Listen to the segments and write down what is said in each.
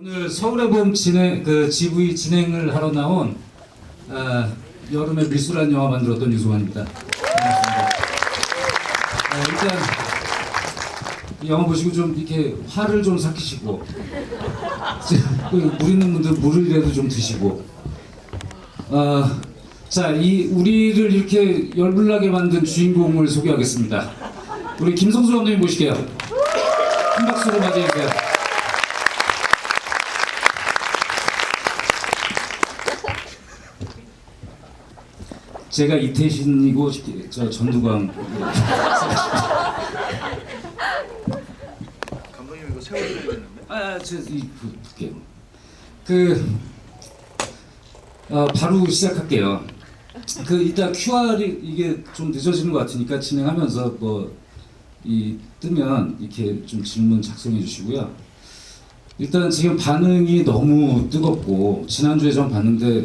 오늘 서울의 봄 GV 진행을 하러 나온 여름의 미술한 영화 만들었던 유승환입니다. 반갑습니다. 일단 이 영화 보시고 좀 이렇게 화를 좀 삭히시고 물 있는 분들 물이라도 좀 드시고 자, 우리를 이렇게 열불나게 만든 주인공을 소개하겠습니다. 우리 김성수 감독님 모실게요. 큰 박수로 맞이해주세요. 제가 이태신이고 저 전두광. 감독님 이거 세워드려야 되는데? 바로 시작할게요. 이따 QR이 이게 좀 늦어지는 것 같으니까 진행하면서 뜨면 이렇게 좀 질문 작성해 주시고요. 일단 지금 반응이 너무 뜨겁고 지난주에 전 봤는데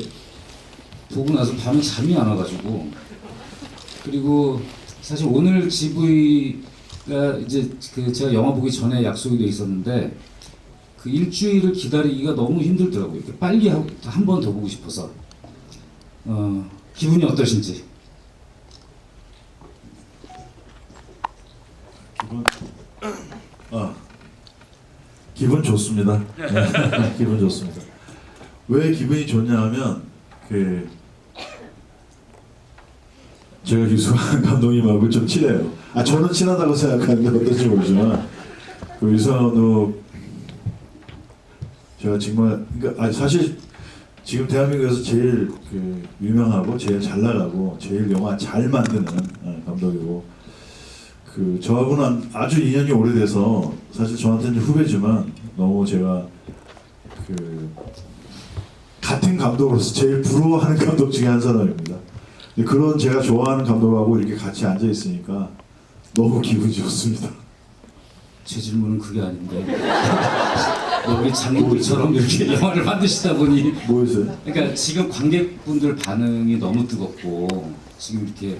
보고 나서 밤에 잠이 안 와가지고, 그리고 사실 오늘 GV가 이제 제가 영화 보기 전에 약속이 돼 있었는데 그 일주일을 기다리기가 너무 힘들더라고요. 빨리 한 번 더 보고 싶어서. 기분이 어떠신지? 기분 좋습니다. 기분 좋습니다. 왜 기분이 좋냐 하면 제가 유승환 감독님하고 좀 친해요. 저는 친하다고 생각하는데 어떨지 모르지만 유승환도 제가 정말 사실 지금 대한민국에서 제일 유명하고 제일 잘 나가고 제일 영화 잘 만드는 감독이고 저하고는 아주 인연이 오래돼서 사실 저한테는 후배지만 너무 제가 같은 감독으로서 제일 부러워하는 감독 중에 한 사람입니다. 그런 제가 좋아하는 감독하고 이렇게 같이 앉아 있으니까 너무 기분이 좋습니다. 제 질문은 그게 아닌데 우리 장국처럼 이렇게 영화를 만드시다 보니 뭐였어요? 그러니까 지금 관객분들 반응이 너무 뜨겁고 지금 이렇게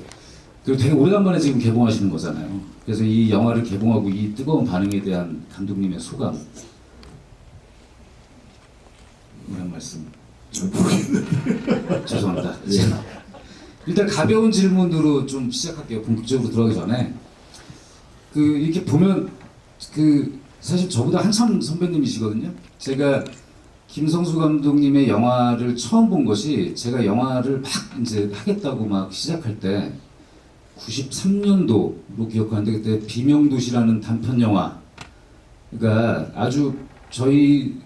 그리고 되게 오래간만에 지금 개봉하시는 거잖아요. 그래서 이 영화를 개봉하고 이 뜨거운 반응에 대한 감독님의 소감. 이런 말씀. 잘 모르겠는데. 죄송합니다. 일단 가벼운 질문으로 좀 시작할게요. 본격적으로 들어가기 전에 이렇게 보면 사실 저보다 한참 선배님이시거든요. 제가 김성수 감독님의 영화를 처음 본 것이 제가 영화를 막 이제 하겠다고 막 시작할 때 93년도로 기억하는데 그때 비명도시라는 단편 영화, 그러니까 아주 저희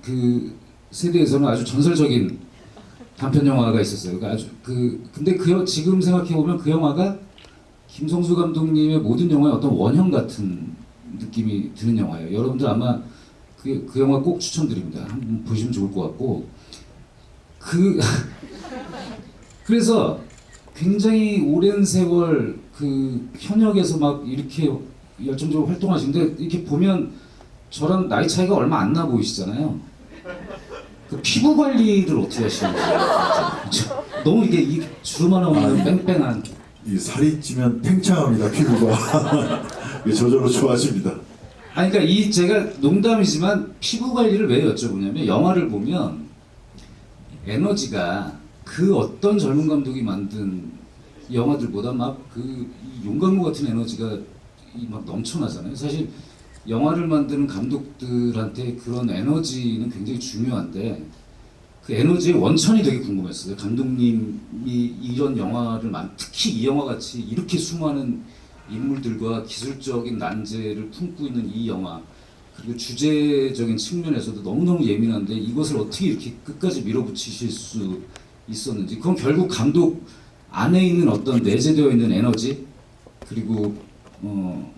세대에서는 아주 전설적인 단편 영화가 있었어요. 그러니까 아주 근데 지금 생각해 보면 그 영화가 김성수 감독님의 모든 영화의 어떤 원형 같은 느낌이 드는 영화예요. 여러분들 아마 그 영화 꼭 추천드립니다. 한번 보시면 좋을 것 같고 그래서 굉장히 오랜 세월 현역에서 막 이렇게 열정적으로 활동하시는데 이렇게 보면 저랑 나이 차이가 얼마 안 나 보이시잖아요. 피부 관리를 어떻게 하시는지 너무 이게 주름만 나오면 뺑뺑한 이 살이 찌면 팽창합니다. 피부가. 저절로 좋아집니다. 그러니까 제가 농담이지만 피부 관리를 왜 여쭤보냐면 영화를 보면 에너지가 어떤 젊은 감독이 만든 영화들보다 이 용광로 같은 에너지가 막 넘쳐나잖아요. 사실 영화를 만드는 감독들한테 그런 에너지는 굉장히 중요한데 그 에너지의 원천이 되게 궁금했어요. 감독님이 이런 영화를 특히 이 영화 같이 이렇게 수많은 인물들과 기술적인 난제를 품고 있는 이 영화, 그리고 주제적인 측면에서도 너무너무 예민한데 이것을 어떻게 이렇게 끝까지 밀어붙이실 수 있었는지, 그건 결국 감독 안에 있는 어떤 내재되어 있는 에너지, 그리고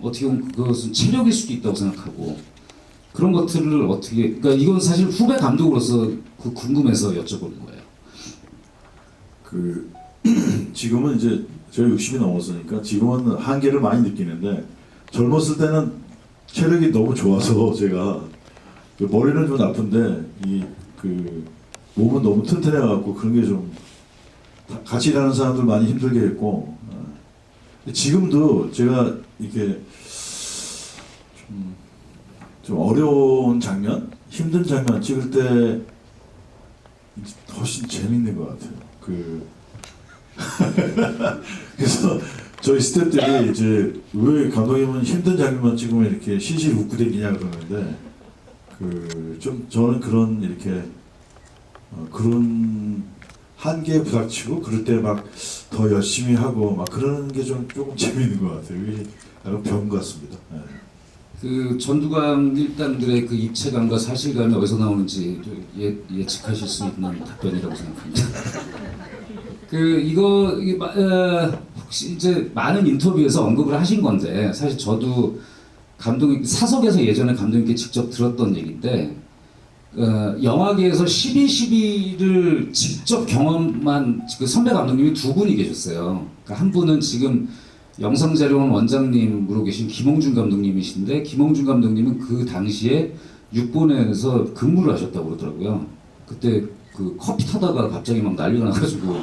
어떻게 보면 그것은 체력일 수도 있다고 생각하고 그런 것들을 그러니까 이건 사실 후배 감독으로서 궁금해서 여쭤보는 거예요. 지금은 이제 제가 60이 넘었으니까 지금은 한계를 많이 느끼는데 젊었을 때는 체력이 너무 좋아서 제가 머리는 좀 나쁜데 몸은 너무 튼튼해갖고 그런 게 좀 같이 일하는 사람들 많이 힘들게 했고 지금도 제가 이렇게 좀 어려운 장면, 힘든 장면 찍을 때 훨씬 재밌는 것 같아요. 그래서 저희 스태프들이 이제 왜 감독님은 힘든 장면만 찍으면 이렇게 실실 웃고 다니냐 그러는데 좀 저는 그런 이렇게 그런 한계에 부닥치고 그럴 때 막 더 열심히 하고 막 그러는 게 좀 조금 재미있는 것 같아요. 이게 약간 병 같습니다. 네. 그 전두광 일당들의 그 입체감과 사실감이 어디서 나오는지 예측하실 수 있는 답변이라고 생각합니다. 혹시 이제 많은 인터뷰에서 언급을 하신 건데 사실 저도 감독님 사석에서 예전에 감독님께 직접 들었던 얘기인데 영화계에서 12.12를 직접 경험한 그 선배 감독님이 두 분이 계셨어요. 그러니까 한 분은 지금 영상자료원 원장님으로 계신 김홍준 감독님이신데 김홍준 감독님은 그 당시에 육본에서 근무를 하셨다고 그러더라고요. 그때 그 커피 타다가 갑자기 막 난리가 나가지고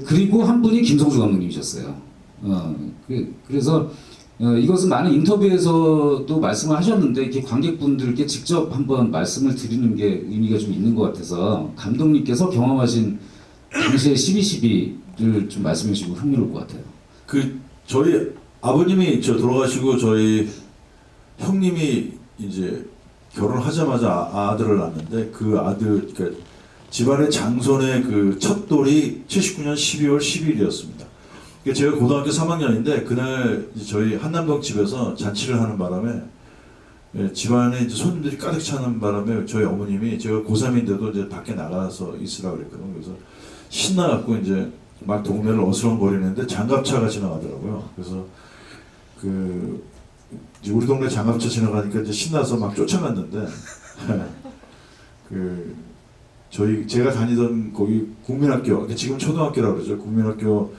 그리고 한 분이 김성주 감독님이셨어요. 그래서 이것은 많은 인터뷰에서도 말씀을 하셨는데 이렇게 관객분들께 직접 한번 말씀을 드리는 게 의미가 좀 있는 것 같아서 감독님께서 경험하신 당시의 12.12를 좀 말씀해 주시면 흥미로울 것 같아요. 저희 아버님이 돌아가시고 저희 형님이 이제 결혼하자마자 아들을 낳았는데 그 아들 그러니까 집안의 장손의 그 첫 돌이 79년 12월 10일이었습니다. 제가 고등학교 3학년인데 그날 이제 저희 한남동 집에서 잔치를 하는 바람에 집안에 이제 손님들이 가득 차는 바람에 저희 어머님이 제가 고3인데도 이제 밖에 나가서 있으라고 그랬거든요. 그래서 신나갖고 이제 막 동네를 어슬렁거리는데 장갑차가 지나가더라고요. 그래서 이제 우리 동네 장갑차 지나가니까 이제 신나서 막 쫓아갔는데 제가 다니던 거기 국민학교, 지금 초등학교라고 그러죠. 국민학교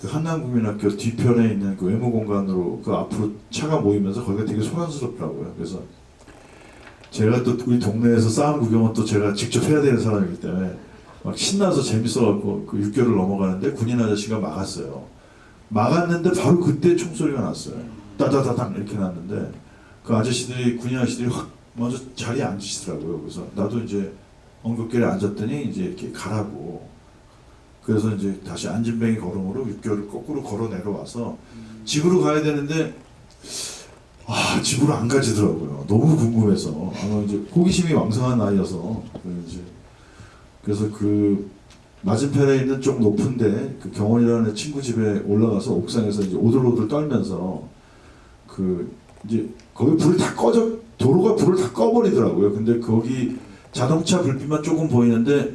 한남국민학교 뒤편에 있는 그 외무 공간으로 그 앞으로 차가 모이면서 거기가 되게 소란스럽더라고요. 그래서 제가 또 우리 동네에서 싸움 구경은 또 제가 직접 해야 되는 사람이기 때문에 막 신나서 재밌어갖고 그 육교를 넘어가는데 군인 아저씨가 막았어요. 막았는데 바로 그때 총소리가 났어요. 따다다당 이렇게 났는데 그 아저씨들이 군인 아저씨들이 확 먼저 자리에 앉으시더라고요. 그래서 나도 이제 엉겁결에 앉았더니 이제 이렇게 가라고. 그래서 이제 다시 안진뱅이 걸음으로 육교를 거꾸로 걸어 내려와서 집으로 가야 되는데 집으로 안 가지더라고요. 너무 궁금해서 아마 이제 호기심이 왕성한 나이여서 그래서 그 맞은편에 있는 좀 높은데 그 경원이라는 친구 집에 올라가서 옥상에서 이제 오들오들 떨면서 이제 거기 불을 다 도로가 불을 다 꺼버리더라고요. 근데 거기 자동차 불빛만 조금 보이는데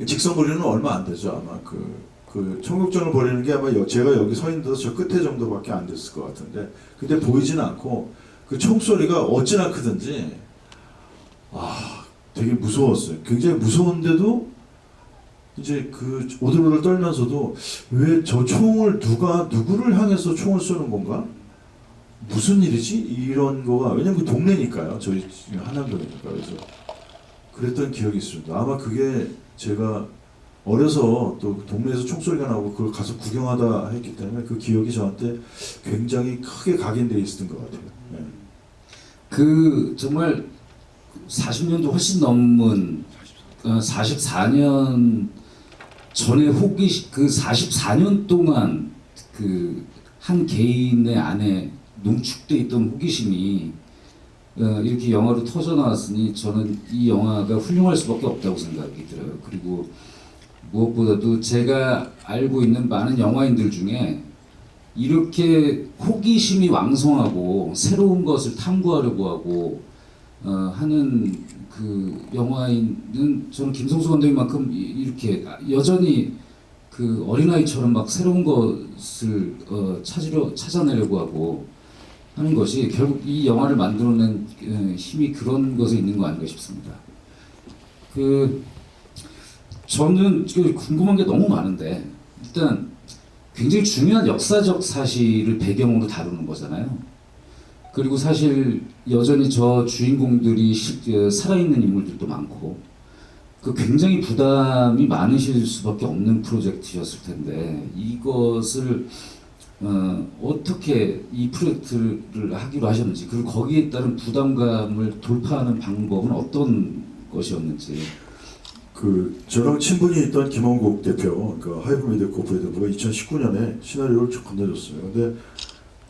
직선 거리는 얼마 안 되죠. 아마 그 청국전을 버리는 게 아마 제가 여기 서 있는 데서 저 끝에 정도밖에 안 됐을 것 같은데 근데 보이지는 않고 그 총소리가 어찌나 크든지 되게 무서웠어요. 굉장히 무서운데도 이제 그 오들오들 떨면서도 왜 저 총을 누구를 향해서 총을 쏘는 건가? 무슨 일이지? 이런 거가 왜냐면 그 동네니까요. 저희 한남동이니까 그래서 그랬던 기억이 있습니다. 아마 그게 제가 어려서 또 동네에서 총소리가 나고 그걸 가서 구경하다 했기 때문에 그 기억이 저한테 굉장히 크게 각인되어 있었던 것 같아요. 네. 정말 40년도 훨씬 넘은 44년 전에 호기심 44년 동안 한 개인의 안에 농축돼 있던 호기심이 이렇게 영화로 터져 나왔으니 저는 이 영화가 훌륭할 수밖에 없다고 생각이 들어요. 그리고 무엇보다도 제가 알고 있는 많은 영화인들 중에 이렇게 호기심이 왕성하고 새로운 것을 탐구하려고 하고 하는 그 영화인은 저는 김성수 감독님만큼 이렇게 여전히 그 어린아이처럼 막 새로운 것을 찾아내려고 하고 하는 것이 결국 이 영화를 만들어낸 힘이 그런 것에 있는 거 아닌가 싶습니다. 저는 궁금한 게 너무 많은데 일단 굉장히 중요한 역사적 사실을 배경으로 다루는 거잖아요. 그리고 사실 여전히 저 주인공들이 살아있는 인물들도 많고 굉장히 부담이 많으실 수밖에 없는 프로젝트였을 텐데 이것을 어떻게 이 프로젝트를 하기로 하셨는지, 그리고 거기에 따른 부담감을 돌파하는 방법은 어떤 것이었는지. 그 저랑 친분이 있던 김원국 대표, 그 하이브미디어 코퍼레이티브가 2019년에 시나리오를 쭉 건네줬어요. 근데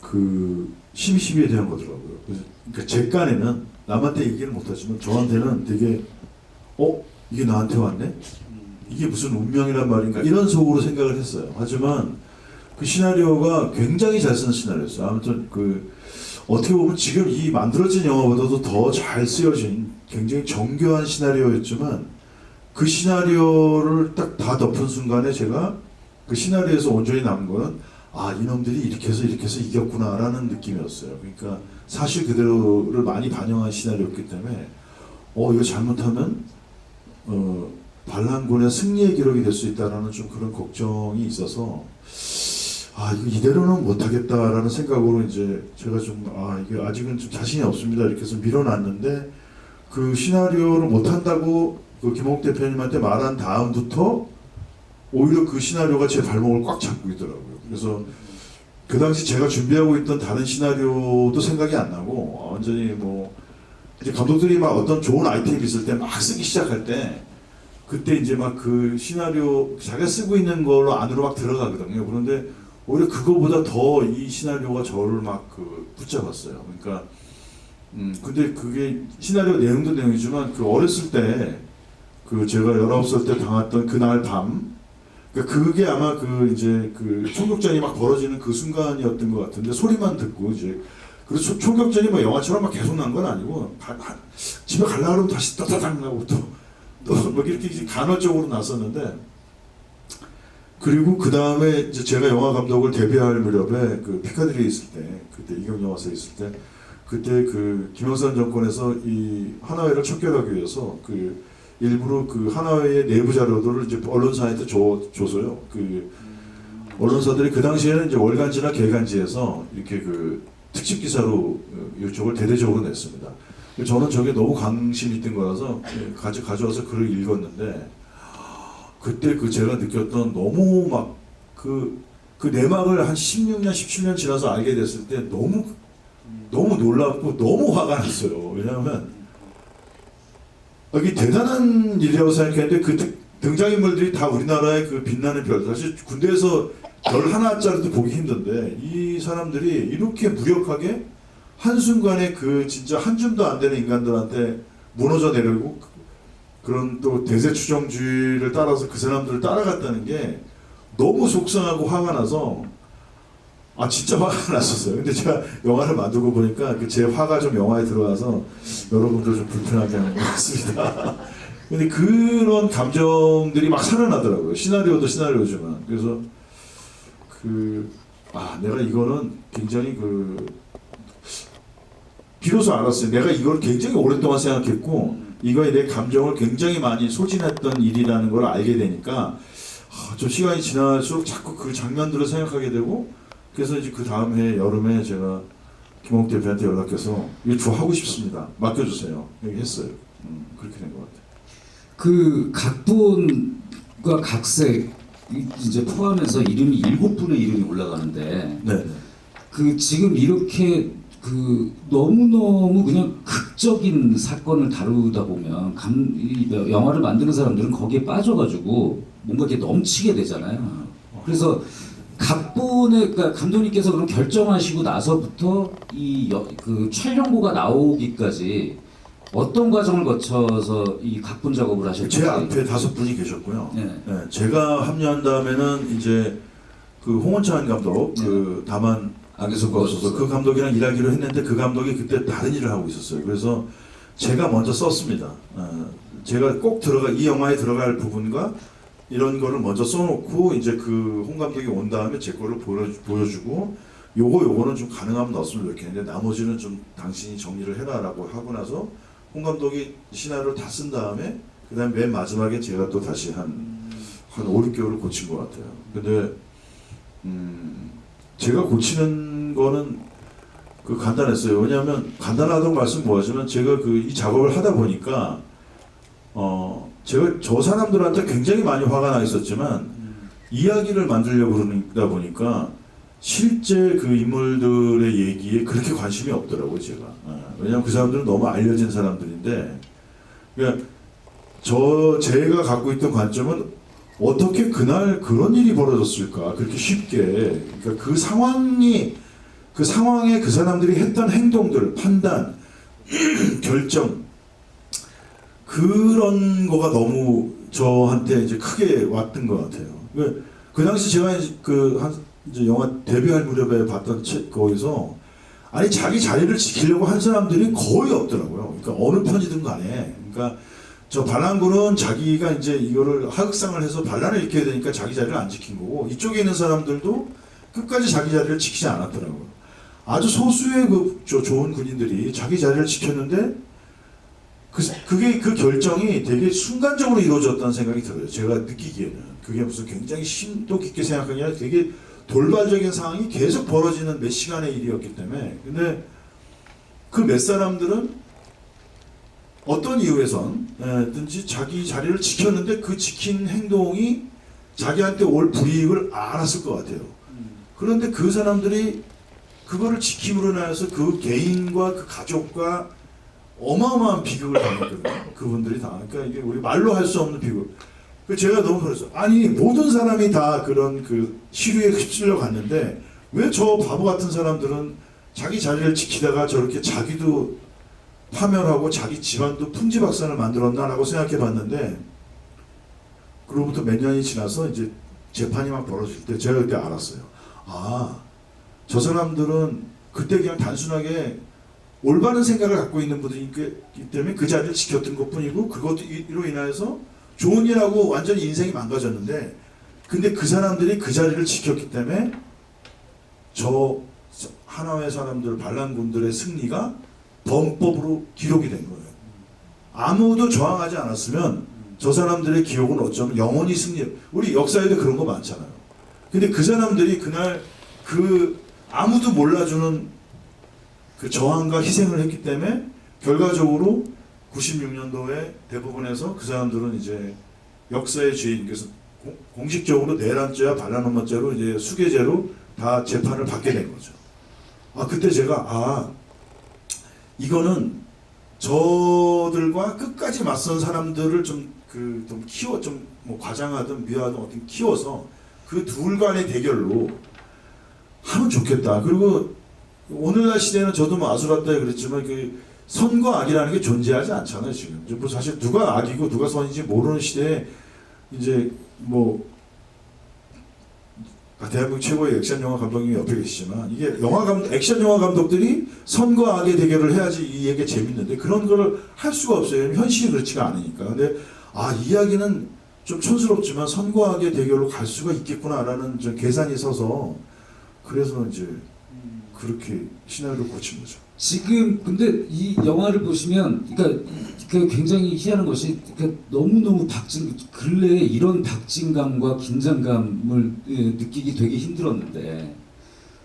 그 심의에 대한 거더라고요. 그러니까 제 깐에는 남한테 얘기를 못하지만 저한테는 되게 이게 나한테 왔네? 이게 무슨 운명이란 말인가? 이런 속으로 생각을 했어요. 하지만 그 시나리오가 굉장히 잘 쓴 시나리오였어요. 아무튼 그 어떻게 보면 지금 이 만들어진 영화보다도 더 잘 쓰여진 굉장히 정교한 시나리오였지만 그 시나리오를 딱 다 덮은 순간에 제가 그 시나리오에서 온전히 남은 거는 이놈들이 이렇게 해서 이겼구나라는 느낌이었어요. 그러니까 사실 그대로를 많이 반영한 시나리오였기 때문에 이거 잘못하면 반란군의 승리의 기록이 될 수 있다라는 좀 그런 걱정이 있어서 이거 이대로는 못하겠다라는 생각으로 이제 제가 좀 이게 아직은 좀 자신이 없습니다 이렇게 해서 밀어놨는데 그 시나리오를 못한다고 그 김홍국 대표님한테 말한 다음부터 오히려 그 시나리오가 제 발목을 꽉 잡고 있더라고요. 그래서 그 당시 제가 준비하고 있던 다른 시나리오도 생각이 안 나고 완전히 뭐 이제 감독들이 막 어떤 좋은 아이템이 있을 때 막 쓰기 시작할 때 그때 이제 막 그 시나리오 자기가 쓰고 있는 걸로 안으로 막 들어가거든요. 그런데 오히려 그거보다 더 이 시나리오가 저를 막 그 붙잡았어요. 그러니까 근데 그게 시나리오 내용도 내용이지만 그 어렸을 때 그 제가 19살 때 당했던 그날 밤 그게 아마 그 이제 그 총격전이 막 벌어지는 그 순간이었던 것 같은데 소리만 듣고 이제 그리고 총격전이 막 영화처럼 막 계속 난 건 아니고 집에 가려고 하면 다시 따다닥 나고 또막 이렇게 간헐적으로 났었는데 그리고 그 다음에 이제 제가 영화 감독을 데뷔할 무렵에 그 피카디리에 있을 때 그때 이경영화사에 있을 때 그때 그 김영삼 정권에서 이 하나회를 척결하기 위해서 그 일부러 그 하나회의 내부 자료들을 이제 언론사한테 줘서요. 그 언론사들이 그 당시에는 이제 월간지나 개간지에서 이렇게 그 특집 기사로 이쪽을 대대적으로 냈습니다. 저는 저게 너무 관심 있던 거라서 가져와서 글을 읽었는데 그때 그 제가 느꼈던 너무 막 그 내막을 한 16년, 17년 지나서 알게 됐을 때 너무 놀랍고 너무 화가 났어요. 왜냐하면 이게 대단한 일이라고 생각했는데 그 등장인물들이 다 우리나라의 그 빛나는 별, 사실 군대에서 별 하나짜리도 보기 힘든데 이 사람들이 이렇게 무력하게 한순간에 그 진짜 한 줌도 안 되는 인간들한테 무너져 내리고 그런 또 대세 추정주의를 따라서 그 사람들을 따라갔다는 게 너무 속상하고 화가 나서 진짜 화가 났었어요. 근데 제가 영화를 만들고 보니까 제 화가 좀 영화에 들어가서 여러분들 좀 불편하게 하는 것 같습니다. 근데 그런 감정들이 막 살아나더라고요. 시나리오도 시나리오지만. 그래서 내가 이거는 굉장히 비로소 알았어요. 내가 이걸 굉장히 오랫동안 생각했고 이거에 내 감정을 굉장히 많이 소진했던 일이라는 걸 알게 되니까 좀 시간이 지날수록 자꾸 그 장면들을 생각하게 되고 그래서 이제 그 다음 해 여름에 제가 김홍국 대표한테 연락해서 이거 하고 싶습니다. 맡겨주세요. 얘기했어요. 그렇게 된 것 같아요. 그 각본과 각색 이제 포함해서 이름이 7분의 이름이 올라가는데 네. 그 지금 이렇게 그 너무너무 그냥 극적인 사건을 다루다 보면 이 영화를 만드는 사람들은 거기에 빠져가지고 뭔가 이렇게 넘치게 되잖아요. 그래서 각본에 그러니까 감독님께서 그럼 결정하시고 나서부터 그 촬영고가 나오기까지 어떤 과정을 거쳐서 이 각본 작업을 하셨는지. 제 앞에 5분이 계셨고요. 네. 네, 제가 합류한 다음에는 이제 그 홍원찬 감독, 그 다만 안개석과 없어서 그 감독이랑 일하기로 했는데 그 감독이 그때 다른 일을 하고 있었어요. 그래서 제가 먼저 썼습니다. 제가 꼭 이 영화에 들어갈 부분과 이런 거를 먼저 써놓고 이제 그 홍 감독이 온 다음에 제 거를 보여주고 요거는 좀 가능하면 넣었으면 좋겠는데 나머지는 좀 당신이 정리를 해라라고 하고 나서 홍 감독이 시나리오를 다 쓴 다음에 그 다음에 맨 마지막에 제가 또 다시 한 5, 6개월을 고친 것 같아요. 근데 제가 고치는 거는 간단했어요. 왜냐하면 간단하다고 말씀 뭐하지만 제가 이 작업을 하다 보니까 제가 저 사람들한테 굉장히 많이 화가 나 있었지만 이야기를 만들려고 그러다 보니까 실제 그 인물들의 얘기에 그렇게 관심이 없더라고요, 제가. 왜냐하면 그 사람들은 너무 알려진 사람들인데, 그러니까 제가 갖고 있던 관점은 어떻게 그날 그런 일이 벌어졌을까, 그렇게 쉽게. 그러니까 그 상황에 그 사람들이 했던 행동들, 판단, 결정, 그런 거가 너무 저한테 이제 크게 왔던 것 같아요. 그 당시 제가 이제 영화 데뷔할 무렵에 봤던 책 거기서 아니 자기 자리를 지키려고 한 사람들이 거의 없더라고요. 그러니까 어느 편이든 간에. 그러니까 저 반란군은 자기가 이제 이거를 하극상을 해서 반란을 일으켜야 되니까 자기 자리를 안 지킨 거고, 이쪽에 있는 사람들도 끝까지 자기 자리를 지키지 않았더라고요. 아주 소수의 좋은 군인들이 자기 자리를 지켰는데 그 결정이 되게 순간적으로 이루어졌다는 생각이 들어요. 제가 느끼기에는 그게 무슨 굉장히 심도 깊게 생각하는 게 아니라 되게 돌발적인 상황이 계속 벌어지는 몇 시간의 일이었기 때문에. 근데 그 몇 사람들은 어떤 이유에선든지 자기 자리를 지켰는데 그 지킨 행동이 자기한테 올 불이익을 알았을 것 같아요. 그런데 그 사람들이 그거를 지킴으로 인해서 그 개인과 그 가족과 어마어마한 비극을 당했거든요. 그분들이 당하니까 이게 우리 말로 할 수 없는 비극. 제가 너무 그랬어요. 아니 모든 사람이 다 그런 그 시류에 휩쓸려 갔는데 왜 저 바보 같은 사람들은 자기 자리를 지키다가 저렇게 자기도 파멸하고 자기 집안도 풍지박산을 만들었나라고 생각해 봤는데, 그로부터 몇 년이 지나서 이제 재판이 막 벌어질 때 제가 그때 알았어요. 아, 저 사람들은 그때 그냥 단순하게 올바른 생각을 갖고 있는 분들이기 때문에 그 자리를 지켰던 것뿐이고, 그것으로 인하여서 좋은 일하고 완전히 인생이 망가졌는데, 근데 그 사람들이 그 자리를 지켰기 때문에 저 하나의 사람들, 반란군들의 승리가 범법으로 기록이 된 거예요. 아무도 저항하지 않았으면 저 사람들의 기록은 어쩌면 영원히 우리 역사에도 그런 거 많잖아요. 근데 그 사람들이 그날 아무도 몰라주는 그 저항과 희생을 했기 때문에 결과적으로 96년도에 대법원에서 그 사람들은 이제 역사의 죄인, 그래서 공식적으로 내란죄와 반란업무죄로 이제 수괴죄로 다 재판을 받게 된 거죠. 그때 제가 이거는 저들과 끝까지 맞선 사람들을 좀 키워, 뭐 과장하든 미화하든 어떻게 키워서 그 둘 간의 대결로 하면 좋겠다. 그리고 오늘날 시대는 저도 뭐 아수라다에 그랬지만 그 선과 악이라는 게 존재하지 않잖아요, 지금. 뭐 사실 누가 악이고 누가 선인지 모르는 시대에 이제 뭐 대한민국 최고의 액션 영화 감독님이 옆에 계시지만, 이게 액션 영화 감독들이 선과 악의 대결을 해야지 이 얘기가 재밌는데 그런 거를 할 수가 없어요. 현실이 그렇지가 않으니까. 근데 이야기는 좀 촌스럽지만 선과 악의 대결로 갈 수가 있겠구나라는 좀 계산이 서서, 그래서 이제 그렇게 시나리오를 고친 거죠. 지금 근데 이 영화를 보시면 그러니까 굉장히 희한한 것이, 그러니까 너무너무 근래에 이런 박진감과 긴장감을 느끼기 되게 힘들었는데,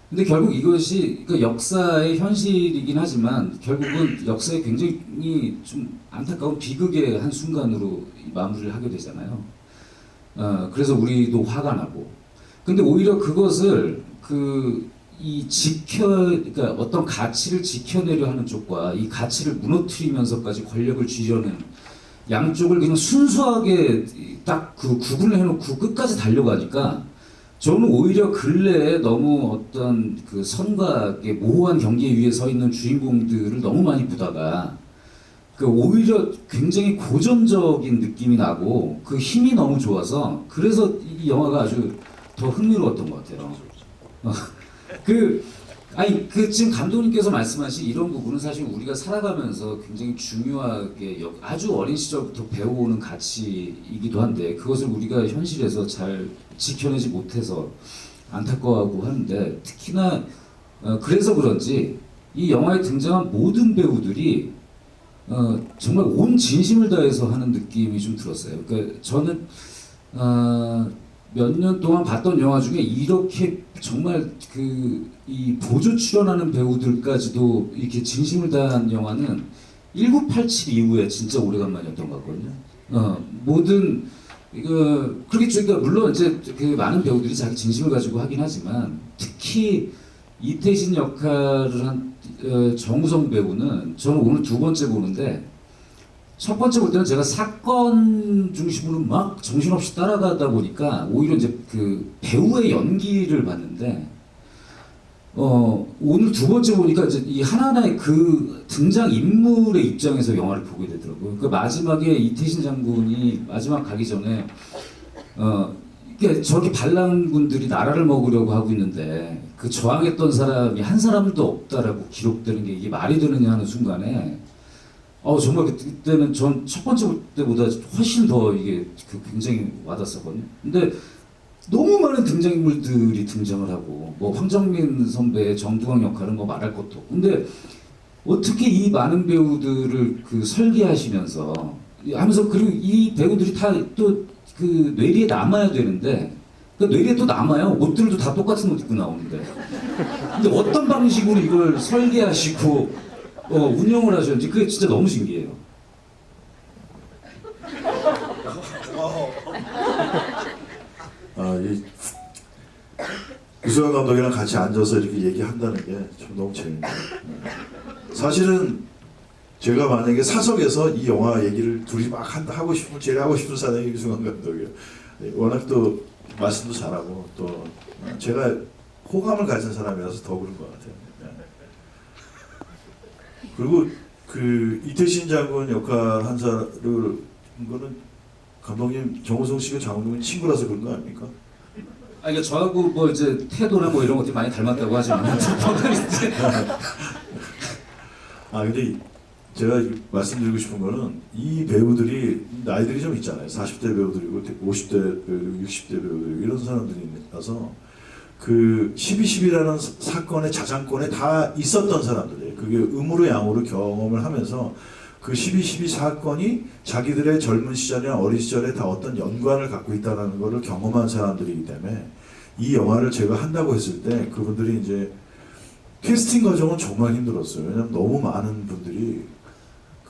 근데 결국 이것이 그러니까 역사의 현실이긴 하지만 결국은 역사의 굉장히 좀 안타까운 비극의 한 순간으로 마무리를 하게 되잖아요. 그래서 우리도 화가 나고, 근데 오히려 그것을 그러니까 어떤 가치를 지켜내려 하는 쪽과 이 가치를 무너뜨리면서까지 권력을 쥐려는 양쪽을 그냥 순수하게 딱 구분을 해놓고 끝까지 달려가니까, 저는 오히려 근래에 너무 어떤 그 선과 악의 모호한 경계 위에 서 있는 주인공들을 너무 많이 보다가 오히려 굉장히 고전적인 느낌이 나고 그 힘이 너무 좋아서, 그래서 이 영화가 아주 더 흥미로웠던 것 같아요. 지금 감독님께서 말씀하신 이런 부분은 사실 우리가 살아가면서 굉장히 중요하게 아주 어린 시절부터 배워오는 가치이기도 한데, 그것을 우리가 현실에서 잘 지켜내지 못해서 안타까워하고 하는데, 특히나 그래서 그런지 이 영화에 등장한 모든 배우들이 정말 온 진심을 다해서 하는 느낌이 좀 들었어요. 그러니까 저는 몇 년 동안 봤던 영화 중에 이렇게 정말 이 보조 출연하는 배우들까지도 이렇게 진심을 다한 영화는 1987 이후에 진짜 오래간만이었던 것 같거든요. 모든 이거 그렇게 그러니까 물론 이제 그 많은 배우들이 자기 진심을 가지고 하긴 하지만 특히 이태신 역할을 한 정우성 배우는 저는 오늘 두 번째 보는데 첫 번째 볼 때는 제가 사건 중심으로 막 정신없이 따라가다 보니까 오히려 이제 그 배우의 연기를 봤는데 오늘 두 번째 보니까 이제 이 하나하나의 그 등장 인물의 입장에서 영화를 보게 되더라고요. 그 마지막에 이태신 장군이 마지막 가기 전에 이게 저렇게 반란군들이 나라를 먹으려고 하고 있는데 그 저항했던 사람이 한 사람도 없다라고 기록되는 게 이게 말이 되느냐 하는 순간에 정말 그때는 전 첫 번째 볼 때보다 훨씬 더 이게 굉장히 와닿았거든요. 근데 너무 많은 등장인물들이 등장을 하고 뭐 황정민 선배의 정두광 역할은 뭐 말할 것도 없고 근데 어떻게 이 많은 배우들을 그 설계하시면서 하면서 그리고 이 배우들이 다 또 그 뇌리에 남아야 되는데 그 뇌리에 또 남아요. 옷들도 다 똑같은 옷 입고 나오는데 근데 어떤 방식으로 이걸 설계하시고 운영을 하셨는지 그게 진짜 너무 신기해요. 이 유승환 감독이랑 같이 앉아서 이렇게 얘기한다는 게 참 너무 재밌네요. 사실은 제가 만약에 사석에서 이 영화 얘기를 둘이 막 하고 싶으면 제일 하고 싶은 사람이 유승환 감독이에요. 워낙 또 말씀도 잘하고 또 제가 호감을 가진 사람이라서 더 그런 것 같아요. 그리고 그 이태신 장군 역할 한 사람을 거는 감독님 정우성 씨가 장군님 친구라서 그런 거 아닙니까? 그러니까 저하고 뭐 이제 태도나 뭐 이런 것들이 많이 닮았다고 하지만 근데 제가 말씀드리고 싶은 거는 이 배우들이 나이들이 좀 있잖아요. 40대 배우들이고 50대 배우들이고 60대 배우들이고 이런 사람들이라서 그 12.12라는 사건의 자장권에 다 있었던 사람들이에요. 그게 음으로 양으로 경험을 하면서 그 12.12 사건이 자기들의 젊은 시절이나 어린 시절에 다 어떤 연관을 갖고 있다는 것을 경험한 사람들이기 때문에 이 영화를 제가 한다고 했을 때 그분들이 이제 캐스팅 과정은 정말 힘들었어요. 왜냐면 너무 많은 분들이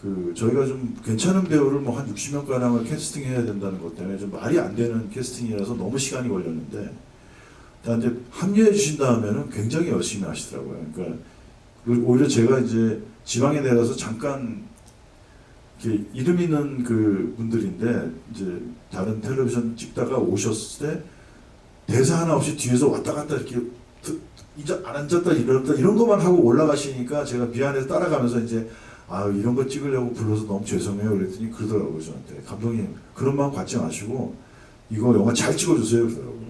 그 저희가 좀 괜찮은 배우를 뭐 한 60명 가량을 캐스팅해야 된다는 것 때문에 좀 말이 안 되는 캐스팅이라서 너무 시간이 걸렸는데 이제 합류해 주신 다음에는 굉장히 열심히 하시더라고요. 그러니까 오히려 제가 이제 지방에 내려서 잠깐 이렇게 이름 있는 그 분들인데 이제 다른 텔레비전 찍다가 오셨을 때 대사 하나 없이 뒤에서 왔다 갔다 이렇게 이제 안 앉았다 일어났다 이런 것만 하고 올라가시니까 제가 미안해서 따라가면서 이제 이런 거 찍으려고 불러서 너무 죄송해요 그랬더니 그러더라고요 저한테 감독님 그런 마음 갖지 마시고 이거 영화 잘 찍어주세요 그러더라고요.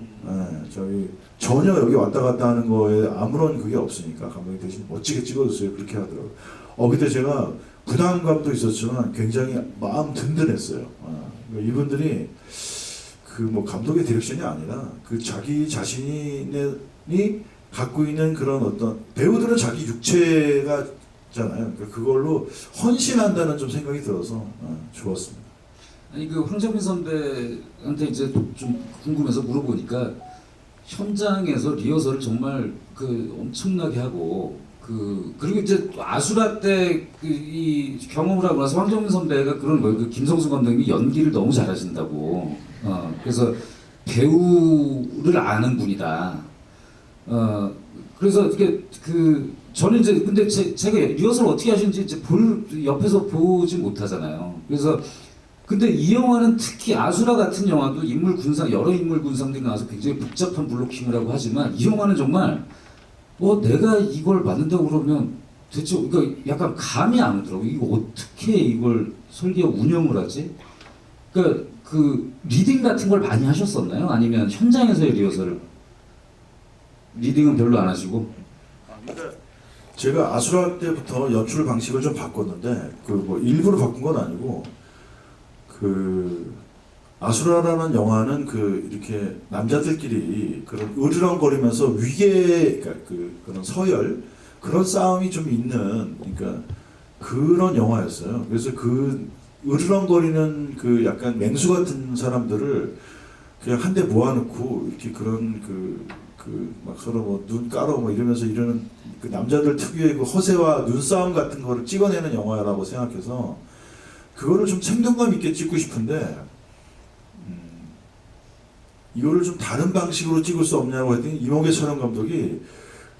저희 전혀 여기 왔다 갔다 하는 거에 아무런 그게 없으니까 감독님 대신 멋지게 찍어주세요 그렇게 하더라고요. 그때 제가 부담감도 있었지만 굉장히 마음 든든했어요. 이분들이 그 뭐 감독의 디렉션이 아니라 그 자기 자신이 갖고 있는 그런 어떤 배우들은 자기 육체가 잖아요. 그러니까 그걸로 헌신한다는 좀 생각이 들어서 좋았습니다. 아니 그 황정민 선배한테 이제 좀 궁금해서 물어보니까 현장에서 리허설을 정말 그 엄청나게 하고 그리고 이제 아수라 때 이 경험을 하고 나서 황정민 선배가 그런 거예요. 그 김성수 감독님이 연기를 너무 잘하신다고. 그래서 배우를 아는 분이다. 그래서 이게 저는 이제 근데 제가 리허설 어떻게 하시는지 이제 옆에서 보지 못하잖아요. 그래서 근데 이 영화는 특히 아수라 같은 영화도 여러 인물 군상들이 나와서 굉장히 복잡한 블로킹을 하고 하지만 이 영화는 정말 내가 이걸 만든다고 그러면 대체 그러니까 약간 감이 안 오더라고. 이거 어떻게 이걸 설계하고 운영을 하지? 그러니까 그 리딩 같은 걸 많이 하셨었나요? 아니면 현장에서의 리허설을? 리딩은 별로 안 하시고? 제가 아수라 때부터 연출 방식을 좀 바꿨는데 그 뭐 일부러 바꾼 건 아니고 그 아수라라는 영화는 그 이렇게 남자들끼리 그런 으르렁거리면서 그러니까 그런 서열 그런 싸움이 좀 있는 그러니까 그런 영화였어요. 그래서 그 으르렁거리는 그 약간 맹수 같은 사람들을 그냥 한 대 모아놓고 이렇게 그런 막 서로 뭐 눈 깔어 뭐 이러면서 이러는 그 남자들 특유의 그 허세와 눈싸움 같은 거를 찍어내는 영화라고 생각해서 그거를 좀 생동감 있게 찍고 싶은데 이거를 좀 다른 방식으로 찍을 수 없냐고 했더니 이몽계 촬영 감독이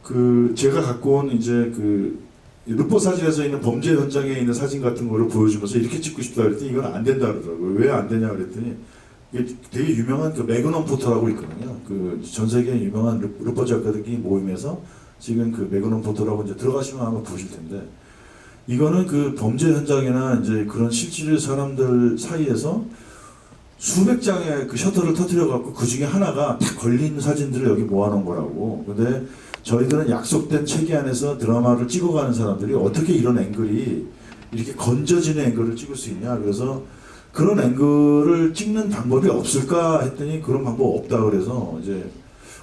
그 제가 갖고 온 이제 그 루포 사진에서 있는 범죄 현장에 있는 사진 같은 거를 보여주면서 이렇게 찍고 싶다 그랬더니 이건 안 된다 그러더라고요. 왜 안 되냐 그랬더니 이게 되게 유명한 그 매그넘 포터라고 있거든요. 그 전 세계 유명한 루포 작가들끼리 모임에서 지금 그 매그넘 포터라고 이제 들어가시면 아마 보실 텐데 이거는 그 범죄 현장이나 이제 그런 실질 사람들 사이에서 수백 장의 그 셔터를 터뜨려 갖고 그 중에 하나가 딱 걸린 사진들을 여기 모아놓은 거라고. 근데 저희들은 약속된 체계 안에서 드라마를 찍어가는 사람들이 어떻게 이런 앵글이 이렇게 건져지는 앵글을 찍을 수 있냐. 그래서 그런 앵글을 찍는 방법이 없을까 했더니 그런 방법 없다 그래서 이제